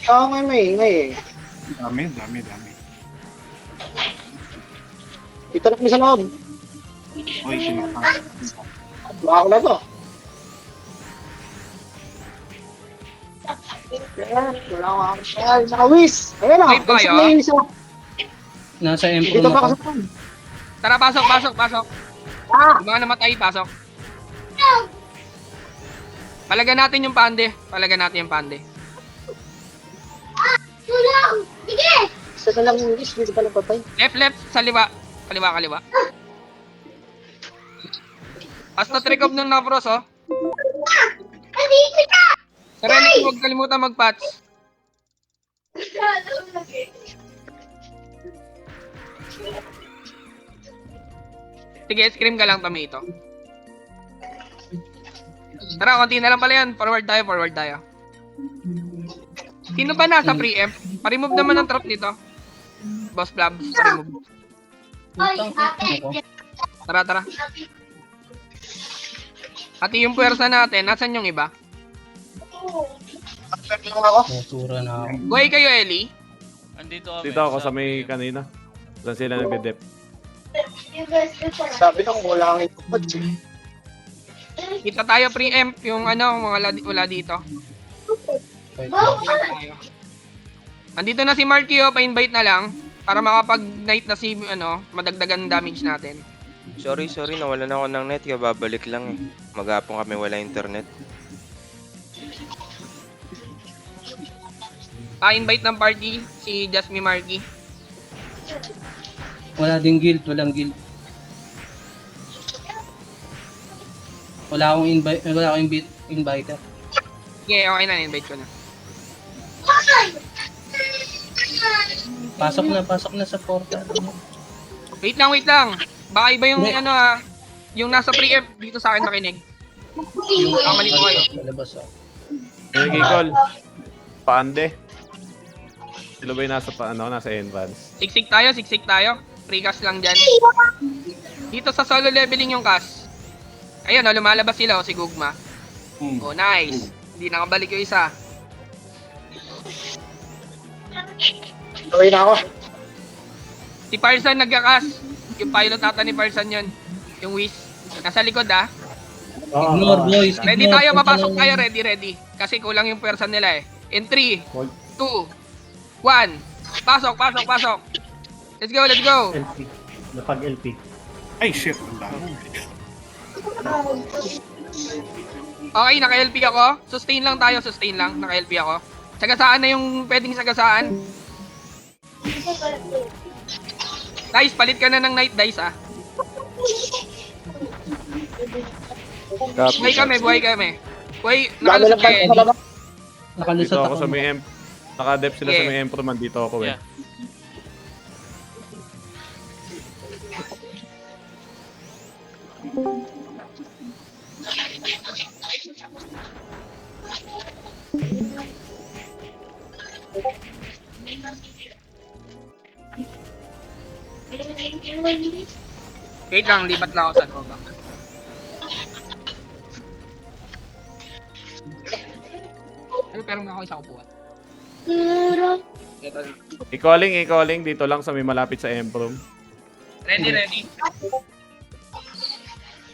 Oo, may ingay eh. Dami. Dito na kami sa loob. Oy, kinakain. Baka ko na to. Ayan, wala akong ay, nakawis. Ayan na, Ay, ba bagsak kayo? na yung isa. Nasa M4 Dito pa ako. kasi. Tara, pasok, pasok, pasok. Ah! Yung mga namatay, pasok. Palagan natin yung pande. Palagan natin yung pande. Tulong! Sige! Isa na lang yung list, dito pa napatay. Left, left, sa liwa. Kaliwa, kaliwa. Hasta tricop ng Navros, oh. Nandito ka! Serenity, huwag kalimutan mag-patch. Sige, scream ka lang, Tomato. Tara, konti na lang pala yan. Forward tayo, forward tayo. Sino ba nasa pre-empt? Pa-remove naman ng trap dito. Boss Blabs, pa-remove. Oy, Putang ate! ina ko. Tara, tara. Ati yung puwersa natin, nasan yung iba? After lang ako. Natura na ako. Buhay kayo, Ellie. Dito ako sa may kanina. Saan sila nagde-dep. Sabi nang wala kang itupad. Kita tayo pre-empt yung ano, mga wala dito. Tayo. Andito na si Marky, oh, pa-invite na lang para makapag-night na si ano, madagdagan ng damage natin. Sorry, nawalan ako ng net. Kaya babalik lang eh. Maghapon kami wala internet. Pa-invite ng party si Jasmine Marky. Wala ding guild, walang guild. Wala akong inviter. Sige, okay na, invite ko na. Pasok na sa portal. Wait lang. Baka iba yung ano yung nasa pre-empt dito sa akin makinig. Yung Kamali ko kayo. Malabas ako. Call. Pande. Sila ba yung nasa entrance? Siksik tayo. Precast lang dyan. Dito sa solo leveling yung cast. Ayun, oh, lumalabas sila, oh, si Gugma. Oh, nice. Hindi nakabalik yung isa. Gawin na ako. Si Parsan nagka-cast. Yung pilot nata ni Parsan yun. Yung Whis. Nasa likod, ah. Ignore boys. Ready ignore. tayo, Punta papasok lang. tayo, ready. Kasi kulang yung person nila eh. In 3, 2, 1. Pasok. Let's go. LP. Napag LP. Ay, shit. Ang dami. Okay, naka-LP ako. Sustain lang. Naka-LP ako. Sagasaan na yung pwedeng sagasaan. Dice, palit ka na ng night dice, ah. Buhay kami. Buhay, Dami lang nakalusot kayo. pa labas. Nakalusot Dito ako ako. sa may emp. Naka-dep sila sa may emp man. Dito ako eh. Wait lang, lipat lang ako sa loob. Pero nga ako isa upuan. Ito lang. I-calling dito lang sa may malapit sa emp room. Ready.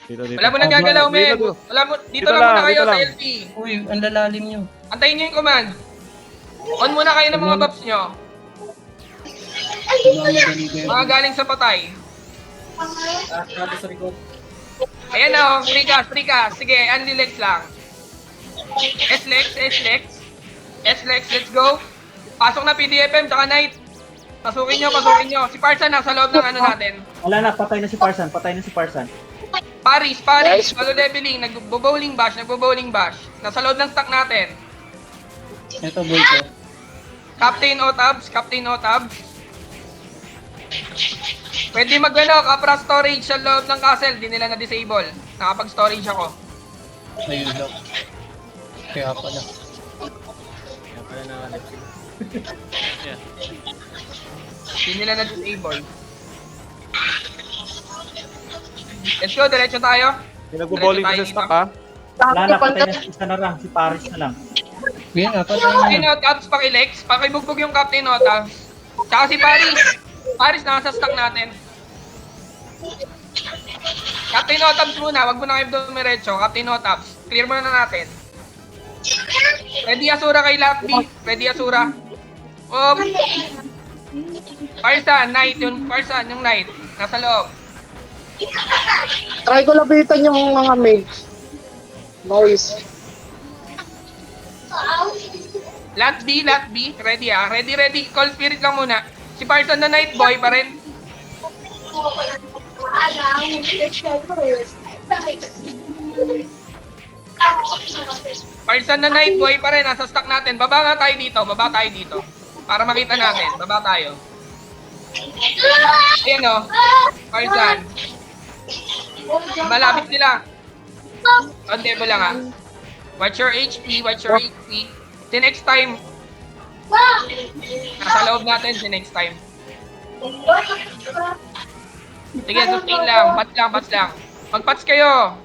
Dito. Wala mo nang gagalaw, men. Dito lang muna kayo sa LP. Uy, ang lalalim nyo. Antayin nyo yung command. On muna kayo ng mga buffs nyo. Madali kayo. Mga galing sa patay. Ayan o, free cast. Sige, anti-lex lang. S-lex, let's go. Pasok na PDFM, tsaka Knight. Pasukin nyo. Si Parsan nasa loob ng ano natin. Wala na, patay na si Parsan. Paris, solo leveling, nagbo-bowling bash. Nasa loob ng stack natin. Ito boy ko. Captain O-Tabs. Pwede kapra storage sa loob ng castle, di nila na-disable. Nakapag-storage ako. Ayun lang. Kaya pala. Di nila na-disable. Let's go, diretso tayo. Nagbo-bowling ka sa stock ha? Wala na, patay na isa na lang. Si Paris na lang. Yan nga, patay Captain na. O-Tabs, pakilex. Pakibugbog yung Captain O-Tabs. Tsaka si Paris. Paris, nasa stock natin. Captain Otabs muna, wag mo na kayo dumiretso. Captain Otabs, clear muna natin. Ready Asura kay Lapby. Ready Asura. Parsan, Knight. Yung Parsan, yung Knight. Nasa loob. Try ko lapitan yung mga mage. Noise. Latby. Ready ah. Ready. Call spirit lang muna. Si Parson na Night Boy pa rin. Parson na Night Boy pa rin. Nasa stock natin. Baba nga tayo dito. Para makita natin. Baba tayo. Ayan o. Parson. Malapit sila. On table lang ah. Watch your HP. See next time. Nasa loob natin si next time. Sige, sustain lang. Bats lang. Mag-bats kayo.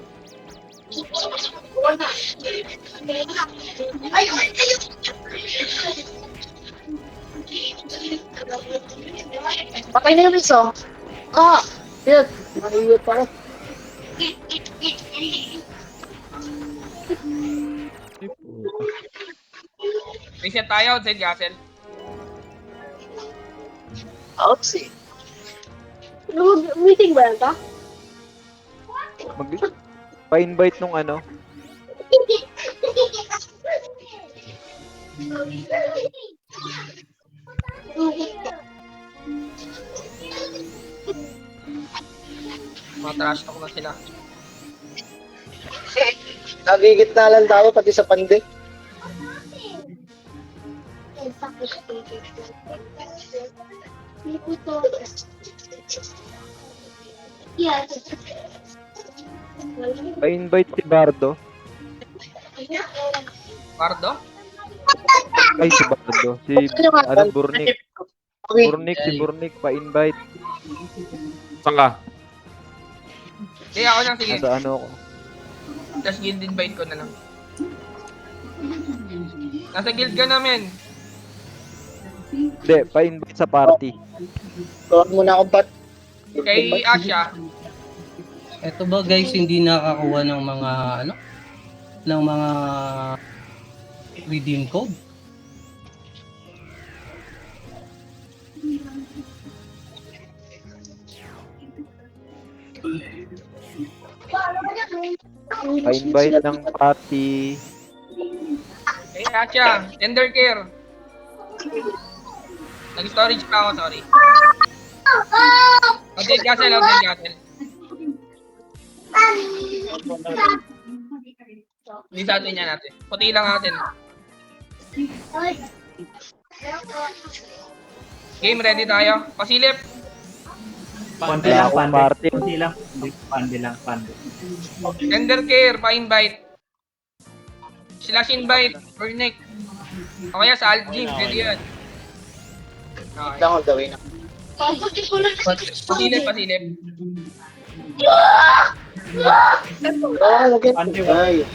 Patay na yung miso. Yun. Mahiyot pa rin. Reset tayo, Zed Gasel. Outside. Meeting ba yan ka? Pa-invite nung ano. Mga trash talk na sila. Nagigit na lang tayo pati sa pande. Yes. Pa-invite si Bardo. Bardo? Ay, si Bardo. Si, Burnik. Si Burnik, pa-invite. Saan ka? Sige, ako na, sige. Nasa ano ako. Just guild invite ko na lang. Nasa guild ka namin. Hindi, pa-invite sa party. Tawag mo na ako ba't? Kay Asha. Ito ba guys, hindi nakakuha ng mga ng mga redeem code? Pa-invite ng party. Kay Asha. Tender care. Nag-storage pa ako, sorry. Okay, Gasel. Hindi sa atin yan natin. Puti lang natin. Game, ready tayo. Pasilip. Pande lang, pande. Party. Pande lang. Tender care, pa-invite. Slash invite, Burnick. O kaya sa Aljim, ready yun. Okay. Lang ang gawin. Pasilip.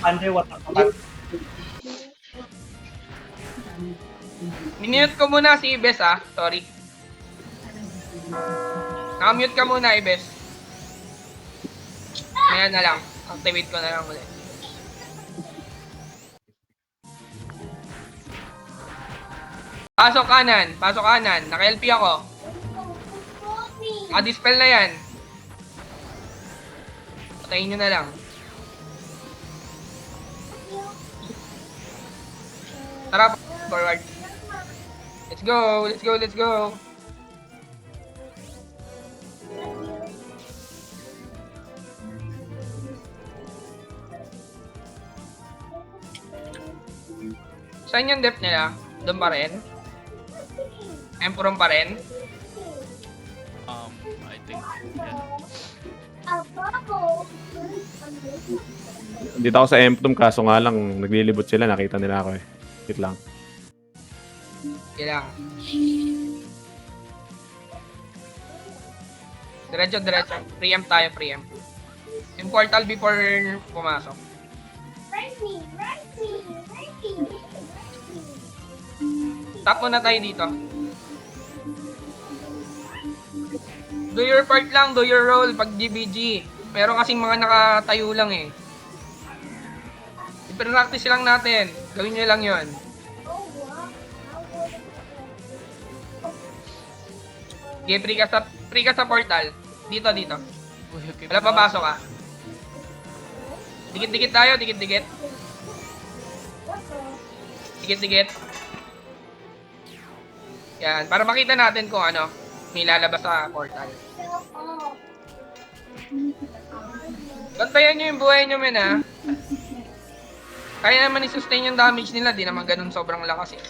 Pande, what the fuck? Minute ko muna si Ibes ah. Sorry. Nakamute ka muna, Ibes. Ayan na lang. Activate ko na lang ulit. Pasok kanan. Naka-LP ako. Naka-dispel na yan. Patayin nyo na lang. Tara, forward. Let's go. Saan yung depth nila? Doon pa rin? Emperor pa rin? I think, yeah. Dito ako sa Emptom, kaso nga lang, naglilibot sila, nakita nila ako eh. Wait lang. Kailang. Diretso. Preempt tayo. Yung portal before pumasok. Tap muna tayo dito. Do your part lang, do your role pag GBG. Meron kasing mga nakatayo lang eh. I-practice lang natin. Gawin nyo lang yon. Okay, free ka sa portal. Dito. Wala papasok ka. Dikit-dikit tayo, dikit-dikit. Dikit-dikit. Yan, para makita natin kung ano, may lalabas sa portal. Bantayan nyo yung buhay nyo, men, ha? Kaya naman i-sustain yung damage nila, di naman ganun sobrang lakas eh.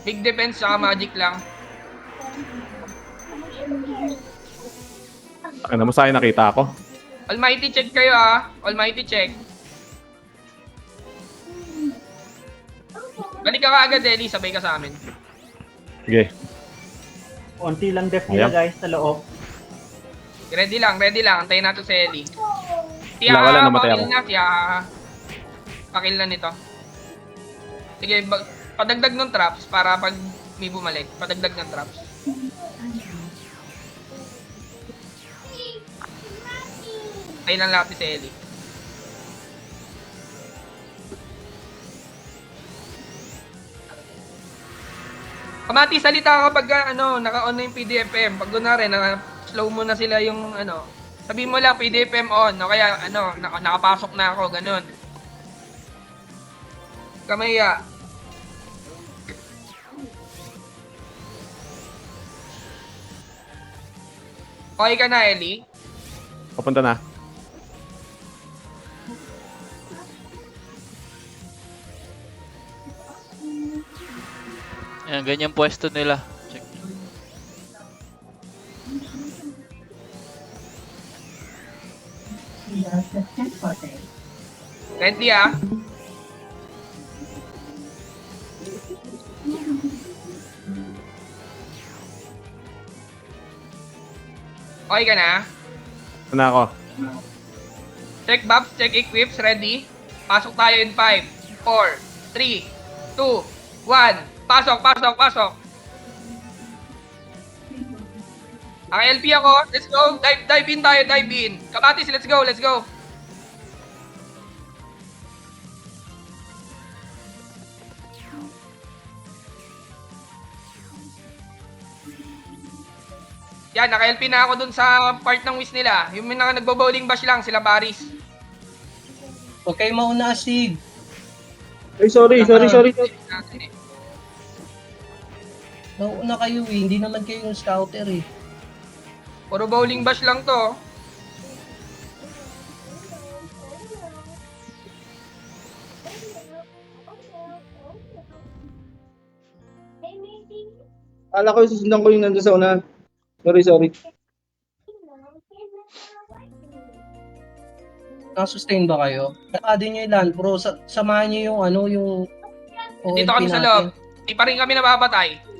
Big defense saka magic lang. Ano mo sa'yo nakita ako? Almighty check kayo ha. Almighty check. Balik ka kaagad, Eli. Sabay ka sa amin. Sige. Konti lang def nila guys sa loob. Ready lang. Antayin natin si Eli. Wala, namatay ako. Pakil na nito. Sige, padagdag ng traps para pag may bumalik. Padagdag ng traps. Antayin lang natin si Eli. Kamati, salita ka kapag naka-on na yung PDFM. Pag kunwari, slow mo na sila yung sabihin mo lang PDFM on, o kaya nakapasok na ako, ganun. Kamaya. Okay ka na, Ellie? Papunta na. Ayan, ganyan pwesto nila. Check. Ready ah. Okay ka na? Ito na ako. Check buffs, check equips, ready? Pasok tayo in 5, 4, 3, 2, 1. Pasok. Ang LP ako, let's go. Dive in tayo, dive in. Kamatis, let's go. Yan, naka-LP na ako dun sa part ng wish nila. Yung mga nagbo-bowling bash lang, sila Paris. Huwag kayo mauna, Sig. Ay, sorry. Nauna kayo eh. Hindi naman kayo yung scouter eh. Puro bowling bash lang to. Akala ko susundan ko yung nandun sa una. Sorry. Nakasustain ba kayo? Nakado nyo yung land bro. Samahan nyo yung yung Dito OMP kami sa loob. Di pa rin kami nababatay.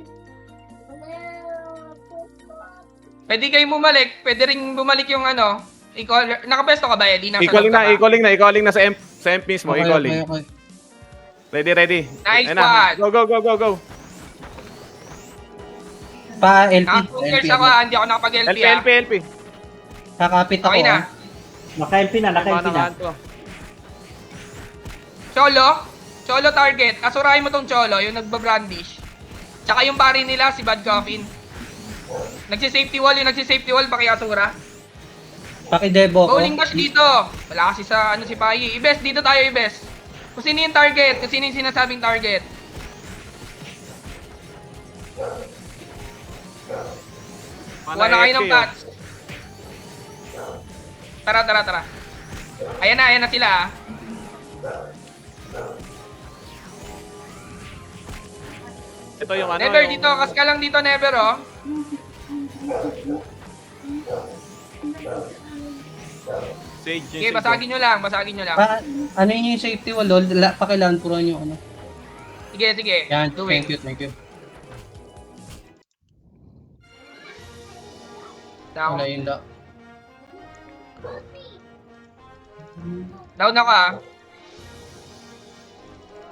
Pwede kayong bumalik. Pwede rin bumalik yung nakapesto ka ba, Eddie? Nasa loob ka ba? Equaling na sa MP mismo, equaling. Okay. Ready. Nice Ayun na. one. Go. Pa, LP. Naka-2 ako, hindi ako nakapag-LP LP. Kakapit ako. Okay na. Naka-LP na. Cholo target. Asurahin mo tong Cholo, yung nagbabrandish. Tsaka yung pari nila, si Bad Coffin. Nagsisafety wall, pakiasura. Pakidebo ko. Bowling bash dito. Wala kasi sa si Payi. Ibes, dito tayo ibes. Kung sino yung target, kung sino yung sinasabing target. Kuha na kayo ng pats. Tara. Ayan na sila ah. Ito yung Never dito, kas ka lang dito, Never oh. Sige, basagin nyo lang. Ano yun yung safety wall? Pakilan puruan nyo Sige. Yan, Doing. thank you. Down. Wala yun da. Down ako ah.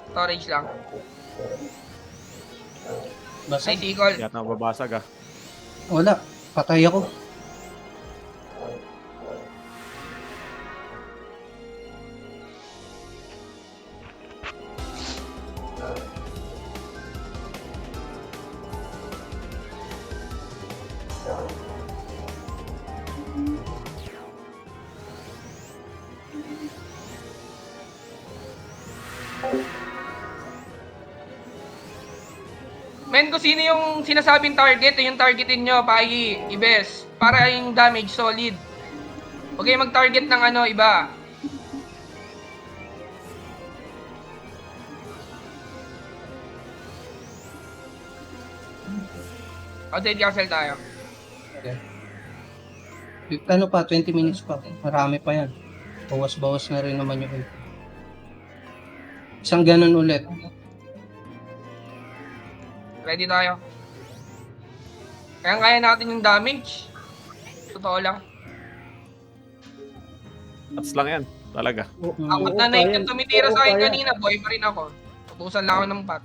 Storage lang. Basta. Nice equal. Yata mababasag ah. Wala. Patay ako. Men, kung sino yung sinasabing target, yung targetin nyo, Pai, Ibes. Para yung damage solid. Huwag kayong mag-target ng ano, iba. Outside castle tayo. Okay. Ano pa, 20 minutes pa. Marami pa yan. Bawas-bawas na rin naman yung isang ganun ulit. Ready tayo. Kaya natin yung damage. Totoo lang. Tats lang yan. Talaga. Apat na night yung tumitira sa akin kanina, boy pa rin ako. Tubusan lang ako ng pot.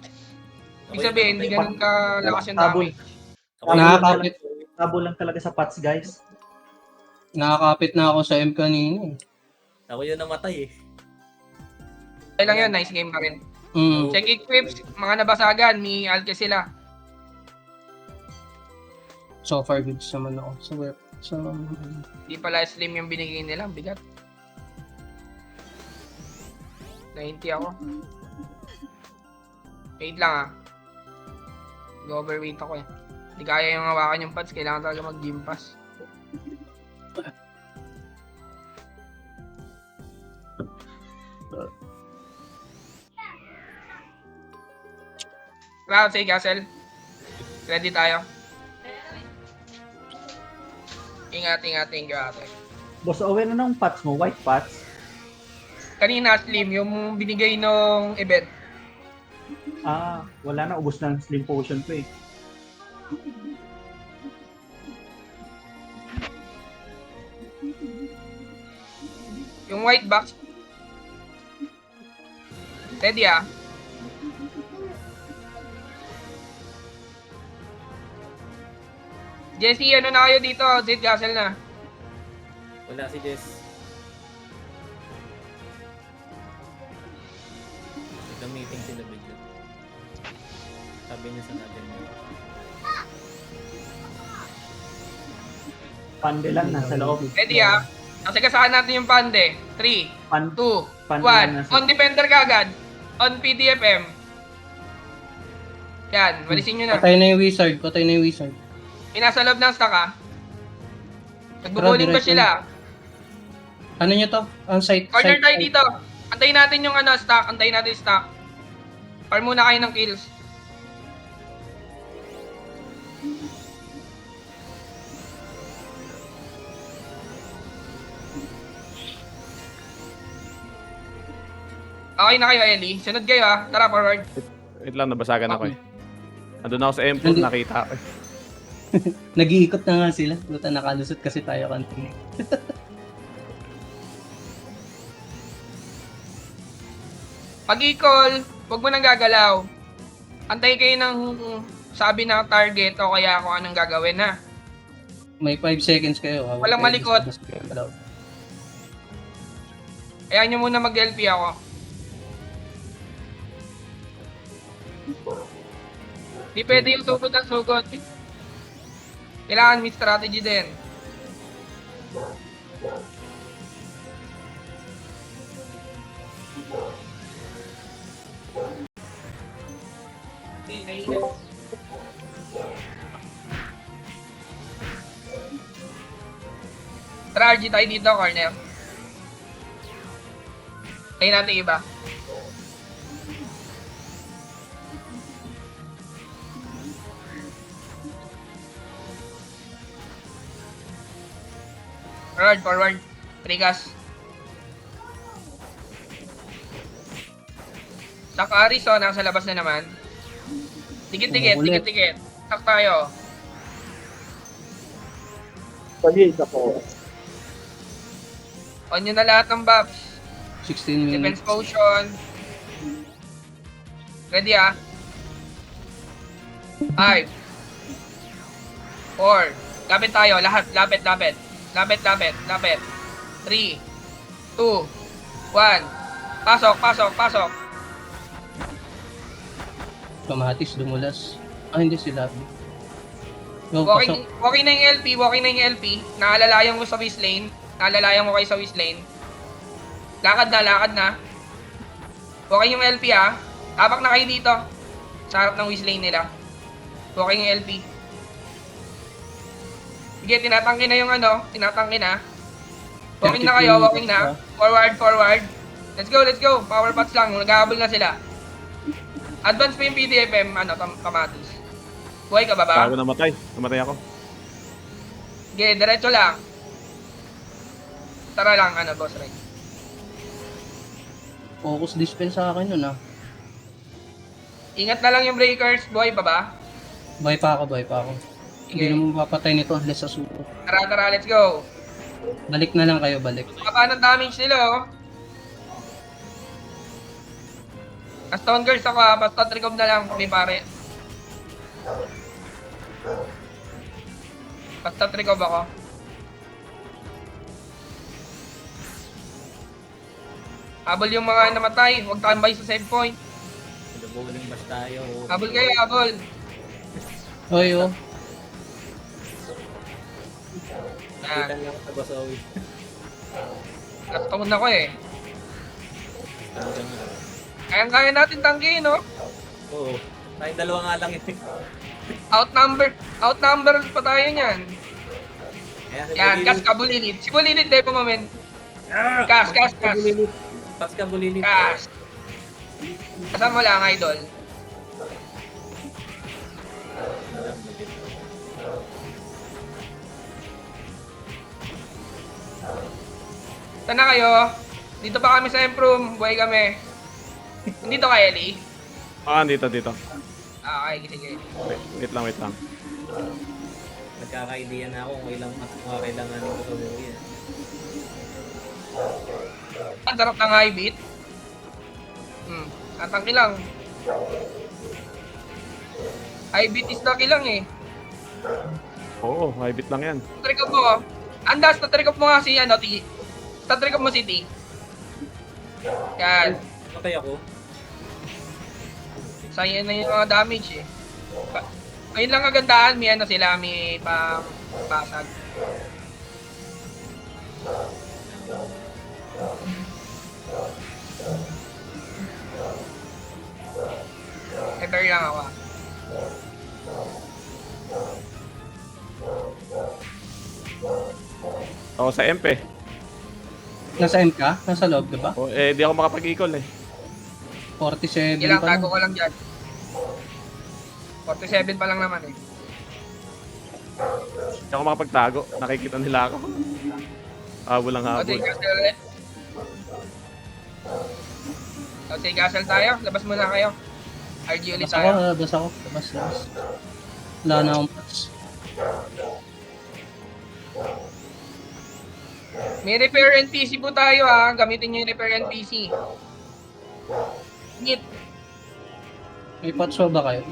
Ibig sabihin, hindi ganun kalakas yung damage. Nakakapit. Tabo lang talaga sa pots, guys. Nakakapit na ako sa M kanina. Ako yun namatay eh. Okay lang yun, nice game pa rin. Check equips, mga nabasagan, ni Alke sila. So far good naman ako. So, Hindi pala slim yung binigay nila, bigat. 90 ako. Wait lang ah. Overweight ako eh. Hindi kaya yung hawakan yung pads, kailangan talaga mag-gym pass. Wow, say Castle. Ready tayo. Ingat, thank you ate. Boss Owen, anong pots mo? White pots? Kanina slim, yung binigay nung event. Wala na. Ubus na ang slim potion ko eh. Yung white box. Ready ah. Jesse, ano na kayo dito? Outside castle na. Wala si Jess. Nag-meeting sila bigla. Sabi niya sa natin. Pande lang, nasa loob. Ready ah. Nasagasaan natin yung pande. 3, 2, 1. On defender ka agad. On PDFM. Yan, walisin nyo na. patay na yung wizard. Pinasa loob ng stock ah. Nagbubuling ba sila? Ano nyo to? Ang site. Corner tayo dito. Antayin natin yung stock. Antayin natin stock. Farm muna kayo ng kills. Okay na kayo, Ellie. Sunod kayo ah. Tara, forward. Wait lang, nabasagan ako eh. Andun ako sa M4, nakita ako eh. Nag-iikot na nga sila. Buta nakalusot kasi tayo kantin. Pag-i-call, huwag mo nang gagalaw. Antay kayo ng sabi ng target o kaya kung anong gagawin ha. May 5 seconds kayo. Walang malikot. Ayaw nyo muna mag-LP ako. Di pwede yung sugod ang sugod. Kailangan may strategy din. Tara, RG tayo dito, corner. Tayo natin iba. Forward. Trigas. Sak Aris, oh, nasa labas na naman. Tikit. Sak tayo. Pahit ako. On nyo na lahat ng buffs. 16 Defense minutes. potion. Ready ah. 5 4 Lapit tayo, lahat. Lapit. 3, 2, 1. Pasok. Kamatis, dumulas. Hindi sila. Go, pasok. Walking na yung LP. Naalalayan ko sa Wiz Lane. Naalalayan ko kayo sa Wiz Lane. Lakad na. Walking yung LP ah. Tapak na kayo dito. Sa harap ng Wiz Lane nila. Walking yung LP. Sige, tinatangke na yung ano. Tinatangke na. Walking na kayo, walking na. Forward. Let's go. Power pots lang. Naghahabol na sila. Advance pa yung PDFM, kamatis. Buhay ka ba ba? Bago namatay. Namatay ako. Sige, diretso lang. Tara lang, boss Ray. Focus dispense sa akin yun ah. Ingat na lang yung breakers. Buhay pa ba? Buhay pa ako. Hindi Sige. naman mapapatay nito unless sa suko. Tara, let's go. Balik na lang kayo, balik. Baba ng damage nila, oh. Stone Girls ako, basta tricom na lang kami, pare. Basta tricom ako. Habol yung mga namatay, huwag tambay sa save point. Bowling bas tayo. Habol kayo, habol. Oy, oh. Nakita lang sa Boss Owie. Nakatamod na ko eh. Talagang Kaya natin tanggihin, no? oo. Tayong dalawa nga lang yun. Outnumber pa tayo niyan. Ayan, si Yan, Bulilit. kas ka bulilit. Si bulilit, depo moment. Kas. Pas ka bulilit. Kas. Kasama mo lang, idol. Saan na kayo? Dito pa kami sa Improve. Buhay kami. Dito ka, Ellie? Dito. Okay, sige. Wait lang. Nagkaka-idea na ako kung ilang kailanganin ko sa buhay. Ang sarap ng high beat. Tatangki lang. High beat is lucky lang eh. Oo, may bit lang yan. Tatrikop mo. Andas, tatrikop mo nga si T. Tatrikop mo si T. Yan. Matay ako. Sayang na yung mga damage eh. Ngayon lang kagandahan, may sila, may basag. Enter lang ako. Ako sa MP. Nasa M ka? Nasa loob ka ba? Di ako makapag-equal eh. 47 Ilang pa lang. tago ko lang dyan. 47 pa lang naman eh. Hindi ako makapagtago. Nakikita nila ako. Habol lang habol. Okay, castle ulit. Okay, castle tayo. Labas muna kayo. RG ulit Labas ako, tayo. labas. Wala na akong patch. May repair NPC po tayo ha. Gamitin nyo yung repair NPC. Ngit. May patch ba kayo?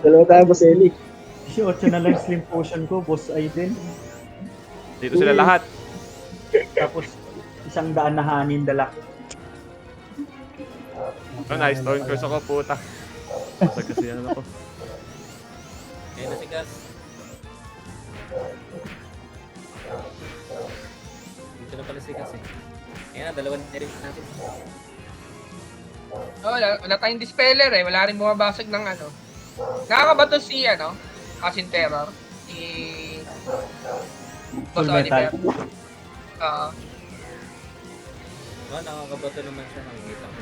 Dalawa tayo, Boss Eli. 18 na lang slim potion ko, Boss Aiden. Dito sila lahat. Tapos 100 na hanin dala. Nice. Stone curse ako, puta. Masag kasi yan ako. Kaya na si Gas. Dito na pala si Gas eh. Ayan na, dalawang na-rin natin. Wala tayong dispeller eh. Wala rin bumabasag ng ano. Nakakabato si Asin Terror. Si Boss Full metal. Oliver. Oo. Nakakabato naman siya. Nakikita ko.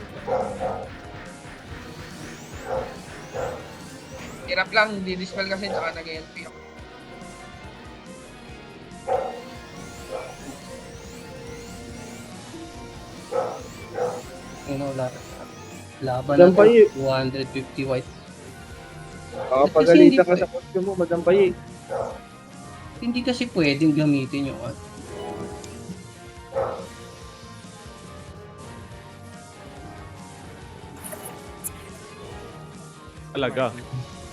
Hirap lang. Di-dispel kasi tsaka nag-LP ako. Wala. Laban na to. 250 white. Pagalitan ka sa costume mo, madampay eh. Hindi kasi pwedeng gamitin yung Talaga.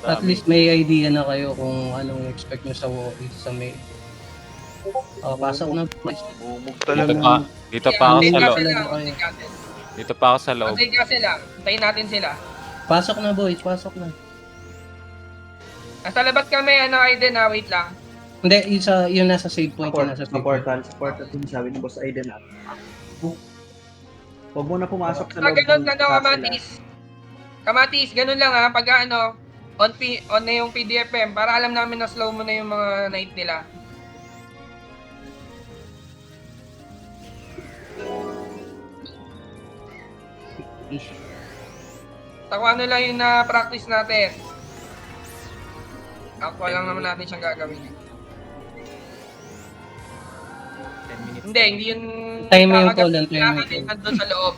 At least may idea na kayo kung anong expect nyo sa walkie sa may... pasok na. Bumog Dito talaga. pa, dito pa ako sa loob. Dito pa ako sa loob. Outside ka sila. Tayin natin sila. Pasok na boys, pasok na. Nasa labas kami, Aiden wait lang. Hindi, yung nasa save point, yung nasa Sa save point. portal. Sa portal din sabi ni Boss Aiden at. Huwag mo na pumasok sa loob. Ganun ng lang castle, Kamatis. Kamatis, ganun lang ha. Pag on na yung PDFM para alam namin na slow mo na yung mga night nila. Tako ano lang yung na-practice natin. Ako lang naman natin siyang gagawin. Hindi yung... Time mo yung call, kakagat- time mo yung natin call. nandun sa loob.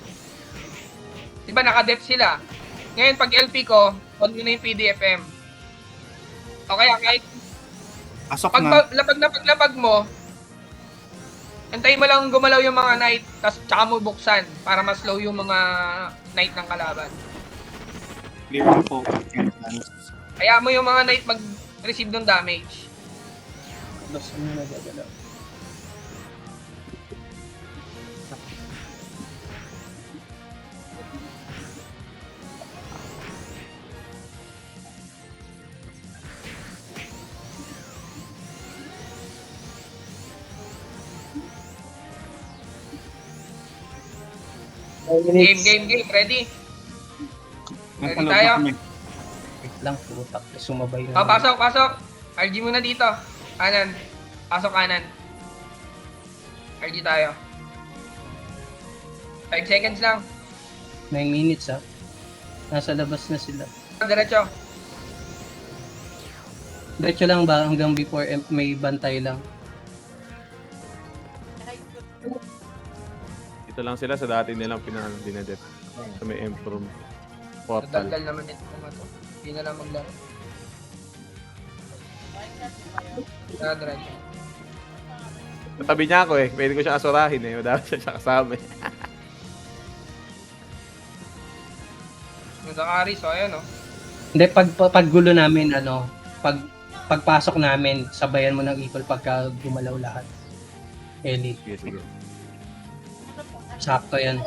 Diba naka-def sila? Ngayon pag LP ko, on mo na yung PDFM. O kaya kahit Pasok pag na. paglapag mo, antayin mo lang gumalaw yung mga knight, tapos tsaka mo buksan para mas slow yung mga knight ng kalaban. Clear na po. Kaya mo yung mga knight mag-receive ng damage. Basta mo nagagalaw. Game. Ready? Nasa Ready loob tayo? na kami. Wait lang, putak. Sumabay na. Pasok. RG muna dito. Kanan. Pasok kanan. RG tayo. 5 seconds lang. 9 minutes ha. Nasa labas na sila. Diretso. Diretso lang ba hanggang before may bantay lang? Dito lang sila sa dati nilang dinedep. Sa may Emperor portal. Dadal naman ito mga to. Hindi na lang maglaro. Diretso. Katabi niya ako eh. Pwede ko siya asurahin eh. Madami siya kasama eh. Yung Zakari, so ayan o. Hindi, paggulo namin, pagpasok namin, sabayan mo ng equal pagka gumalaw lahat. Elite. Sige. Sakto yan.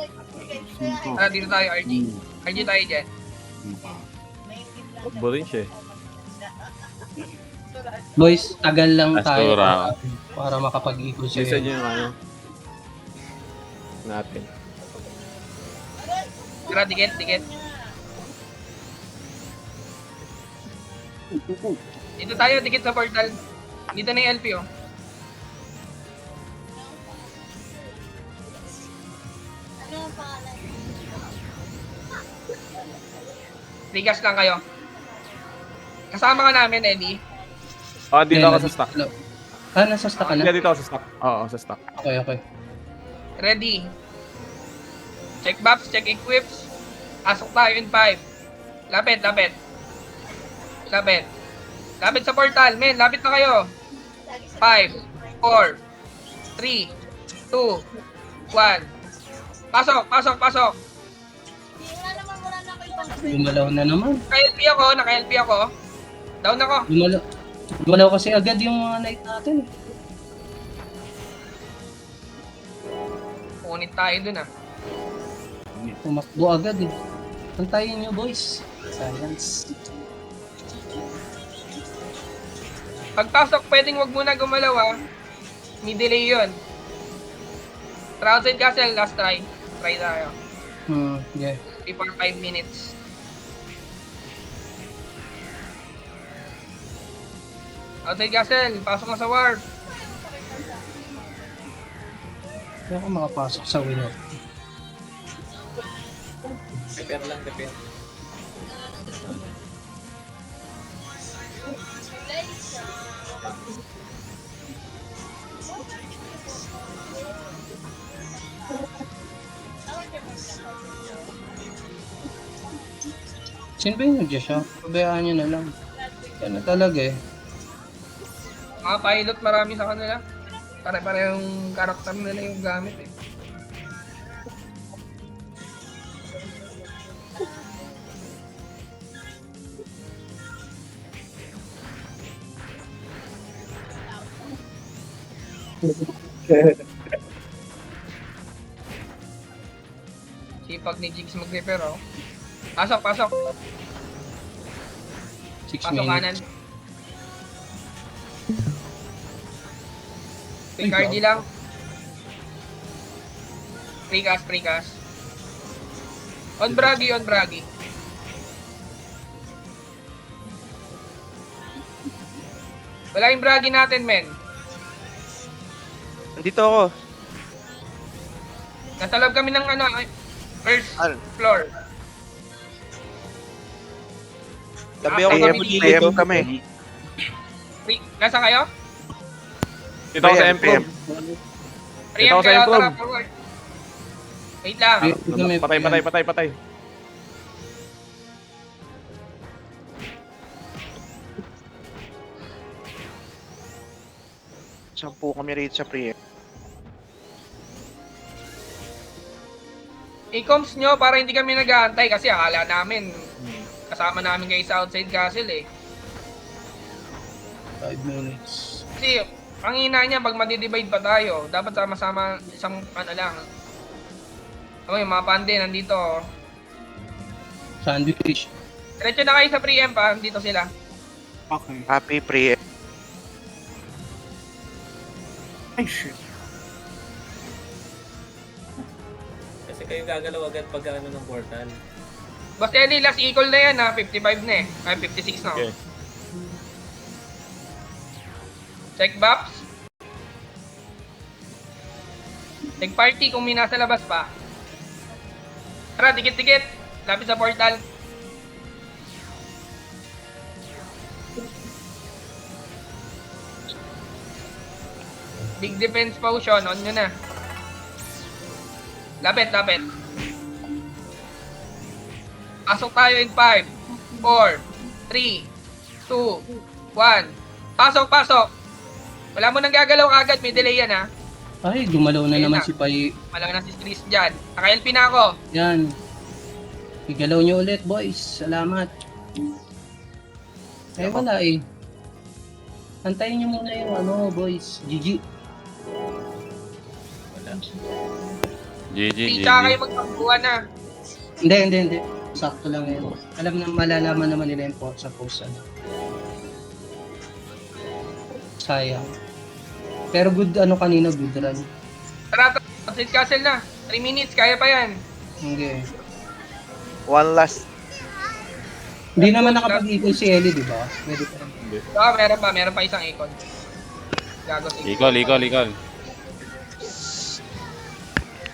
Dito tayo, RG. RG tayo dyan. Takbo rin siya eh. Boys, tagal lang tayo Asura. para makapag-equal Isa sa'yo. niyo yung ano. Natin. Tira, dikit. Dito tayo, dikit sa portal. Dito na yung LP oh. Ligas lang kayo. Kasama ka namin, Eddie. Dito ako sa stock. Nasa stock ka na? Dito ako sa stock. Oo, sa stock. Okay. Ready. Check buffs, check equips. Asok tayo in 5. Lapit. Lapit sa portal, men. Lapit na kayo. 5, 4, 3, 2, 1. Pasok. Gumalaw na naman. Naka-LP ako. Down ako. Gumalaw kasi agad yung mga knight natin. Punit tayo dun ah. Tumakbo agad eh. Pantayin nyo boys. Silence. Pagpasok, pwedeng wag muna gumalaw ah. May delay yun. Outside castle, last try. Try tayo. Yeah. Before 5 minutes. Outside castle, pasok na sa warp. Kaya ako makapasok sa winner. Prepare lang. Sino ba yung nag-siya? Pabayaan nyo na lang. Yan na talaga eh. Mga pilot, marami sa kanila. Pare-parehong karakter nila yung gamit eh. Sipag ni Jigs mag-repair, oh. Pasok, pasok. 6 Pasok kanan. minutes. Picardy lang. Precast, precast. On Bragi, on Bragi. Wala yung Bragi natin, men. Nandito ako. Nasa loob kami ng ano, first Al. floor. Tabi ako Ah, sa PM, gilid. kami. Nasa kayo? Dito ako sa M-Prom. Pre-em ako sa kayo, improv. tara, forward. Wait lang. Patay. Sampu kami rito sa pre. I-comms nyo para hindi kami nag-aantay kasi akala namin kasama namin kayo sa outside castle eh. 5 minutes. Kasi ang ina niya pag madi-divide pa tayo, dapat sama-sama isang ano lang. Okay, mga pande nandito. Oh. Sandwich. Diretso na kayo sa pre-em pa, dito sila. Okay. Happy pre. Ay, shit. Kasi kayo gagalaw agad pag ano ng portal. Basta Eli, last equal na yan ha, 55 na eh. Ay, 56 na. Okay. Check box. Check party kung may nasa labas pa. Tara, dikit-dikit. Lapit sa portal. Big defense potion, on nyo na. Lapit, lapit. Pasok tayo in 5, 4, 3, 2, 1. Pasok, pasok. Wala mo nang gagalaw agad, may delay yan ha. Ay, gumalaw na Ayun naman na. si Pai. Wala na si Chris dyan. Naka-LP na ako. Yan. Igalaw nyo ulit, boys. Salamat. Eh, wala eh. Antayin nyo muna yung ano, boys. GG. GG, Hindi GG. kayo magpagbuhan na. Hindi. Sakto lang yun. Alam na, malalaman naman nila yung sa post. Ano. Sayang. Pero good, ano kanina, good run. Tara, outside castle na. 3 minutes, kaya pa yan. Okay. One last. Hindi naman nakapag-equal si Ellie, di ba? Pwede pa rin. Oo, meron pa isang icon. Gago si Ikol.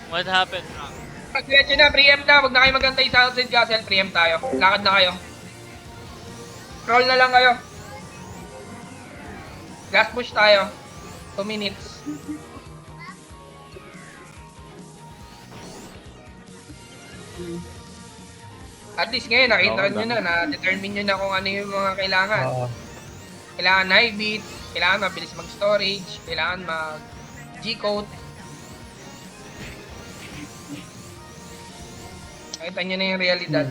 What happened? Pag-diretso na, pre-em na. Huwag na kayo magantay sa outside castle, pre-em tayo. Lakad na kayo. Scroll na lang kayo. Gas push tayo. 2 minutes. At least ngayon, nakita nyo na, na-determine nyo na kung ano yung mga kailangan. Oo. Kailangan high beat, kailangan mabilis mag-storage, kailangan mag-G-code. Nakita nyo na yung realidad.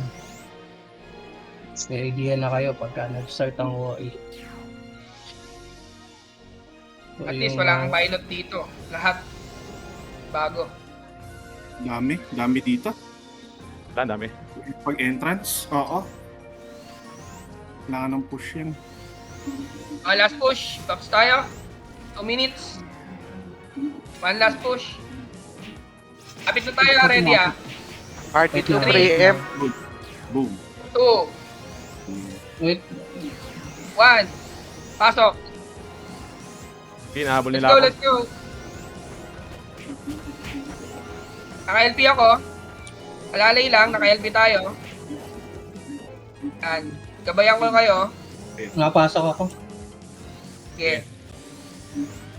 May idea na kayo pagka nag-start ang OI. So, At least yung, walang pilot dito. Lahat bago. Dami dito. Ang dami. Pag entrance, oo. Kailangan ng push yan. Last push. Tops tayo. 2 minutes. One last push. Kapit na tayo. Ready ah. Party Wait to lang. pre-em. Boom. 2, Wait, 1. Pasok. Pinahabol Let's nila go, ako. let's go. Naka-LP ako. Alalay lang, naka-LP tayo. Yan. Gabayan ko kayo. napasok ako. Okay.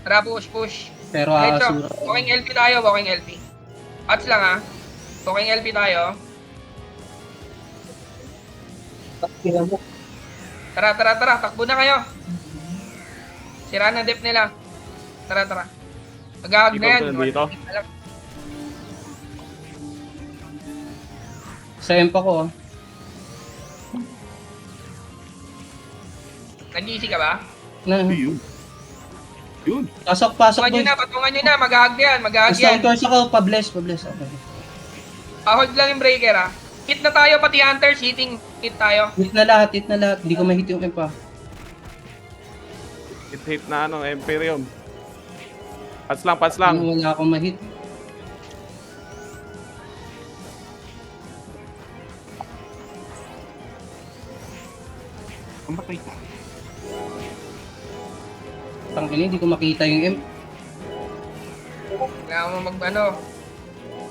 Tara, push. Pero Diretso. asura. Walking LP tayo, walking LP. Ats lang ha. Walking LP tayo. Tara. Takbo na kayo. Sira na dep nila. Tara. Agahag na yan. Dito. Sa empa ko, oh. Nag-easy ka ba? Na, Ayun. Yun. Pasok, Patungan nyo boys. na, patungan nyo na. Mag-ahag yan, mag-ahag Basta yan. ang torso ko, pa-bless. Okay. Hold lang yung breaker ha. Hit na tayo, pati hunters, hitting. Hit tayo. Hit na lahat. Hindi ko ma-hit yung pa. Hit na ano, Imperium. Pats lang. Wala akong ma-hit. Kamatay ka. Tangina, hindi ko makita yung M. Kailangan mo mag-ano.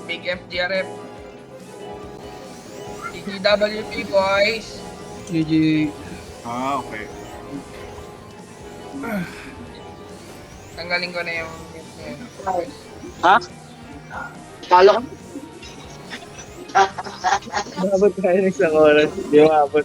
Big FGRF. GGWP boys. GG. Okay. Tanggalin ko na yung... Ha? Kala ko. Umabot tayo ng isang oras. Di umabot.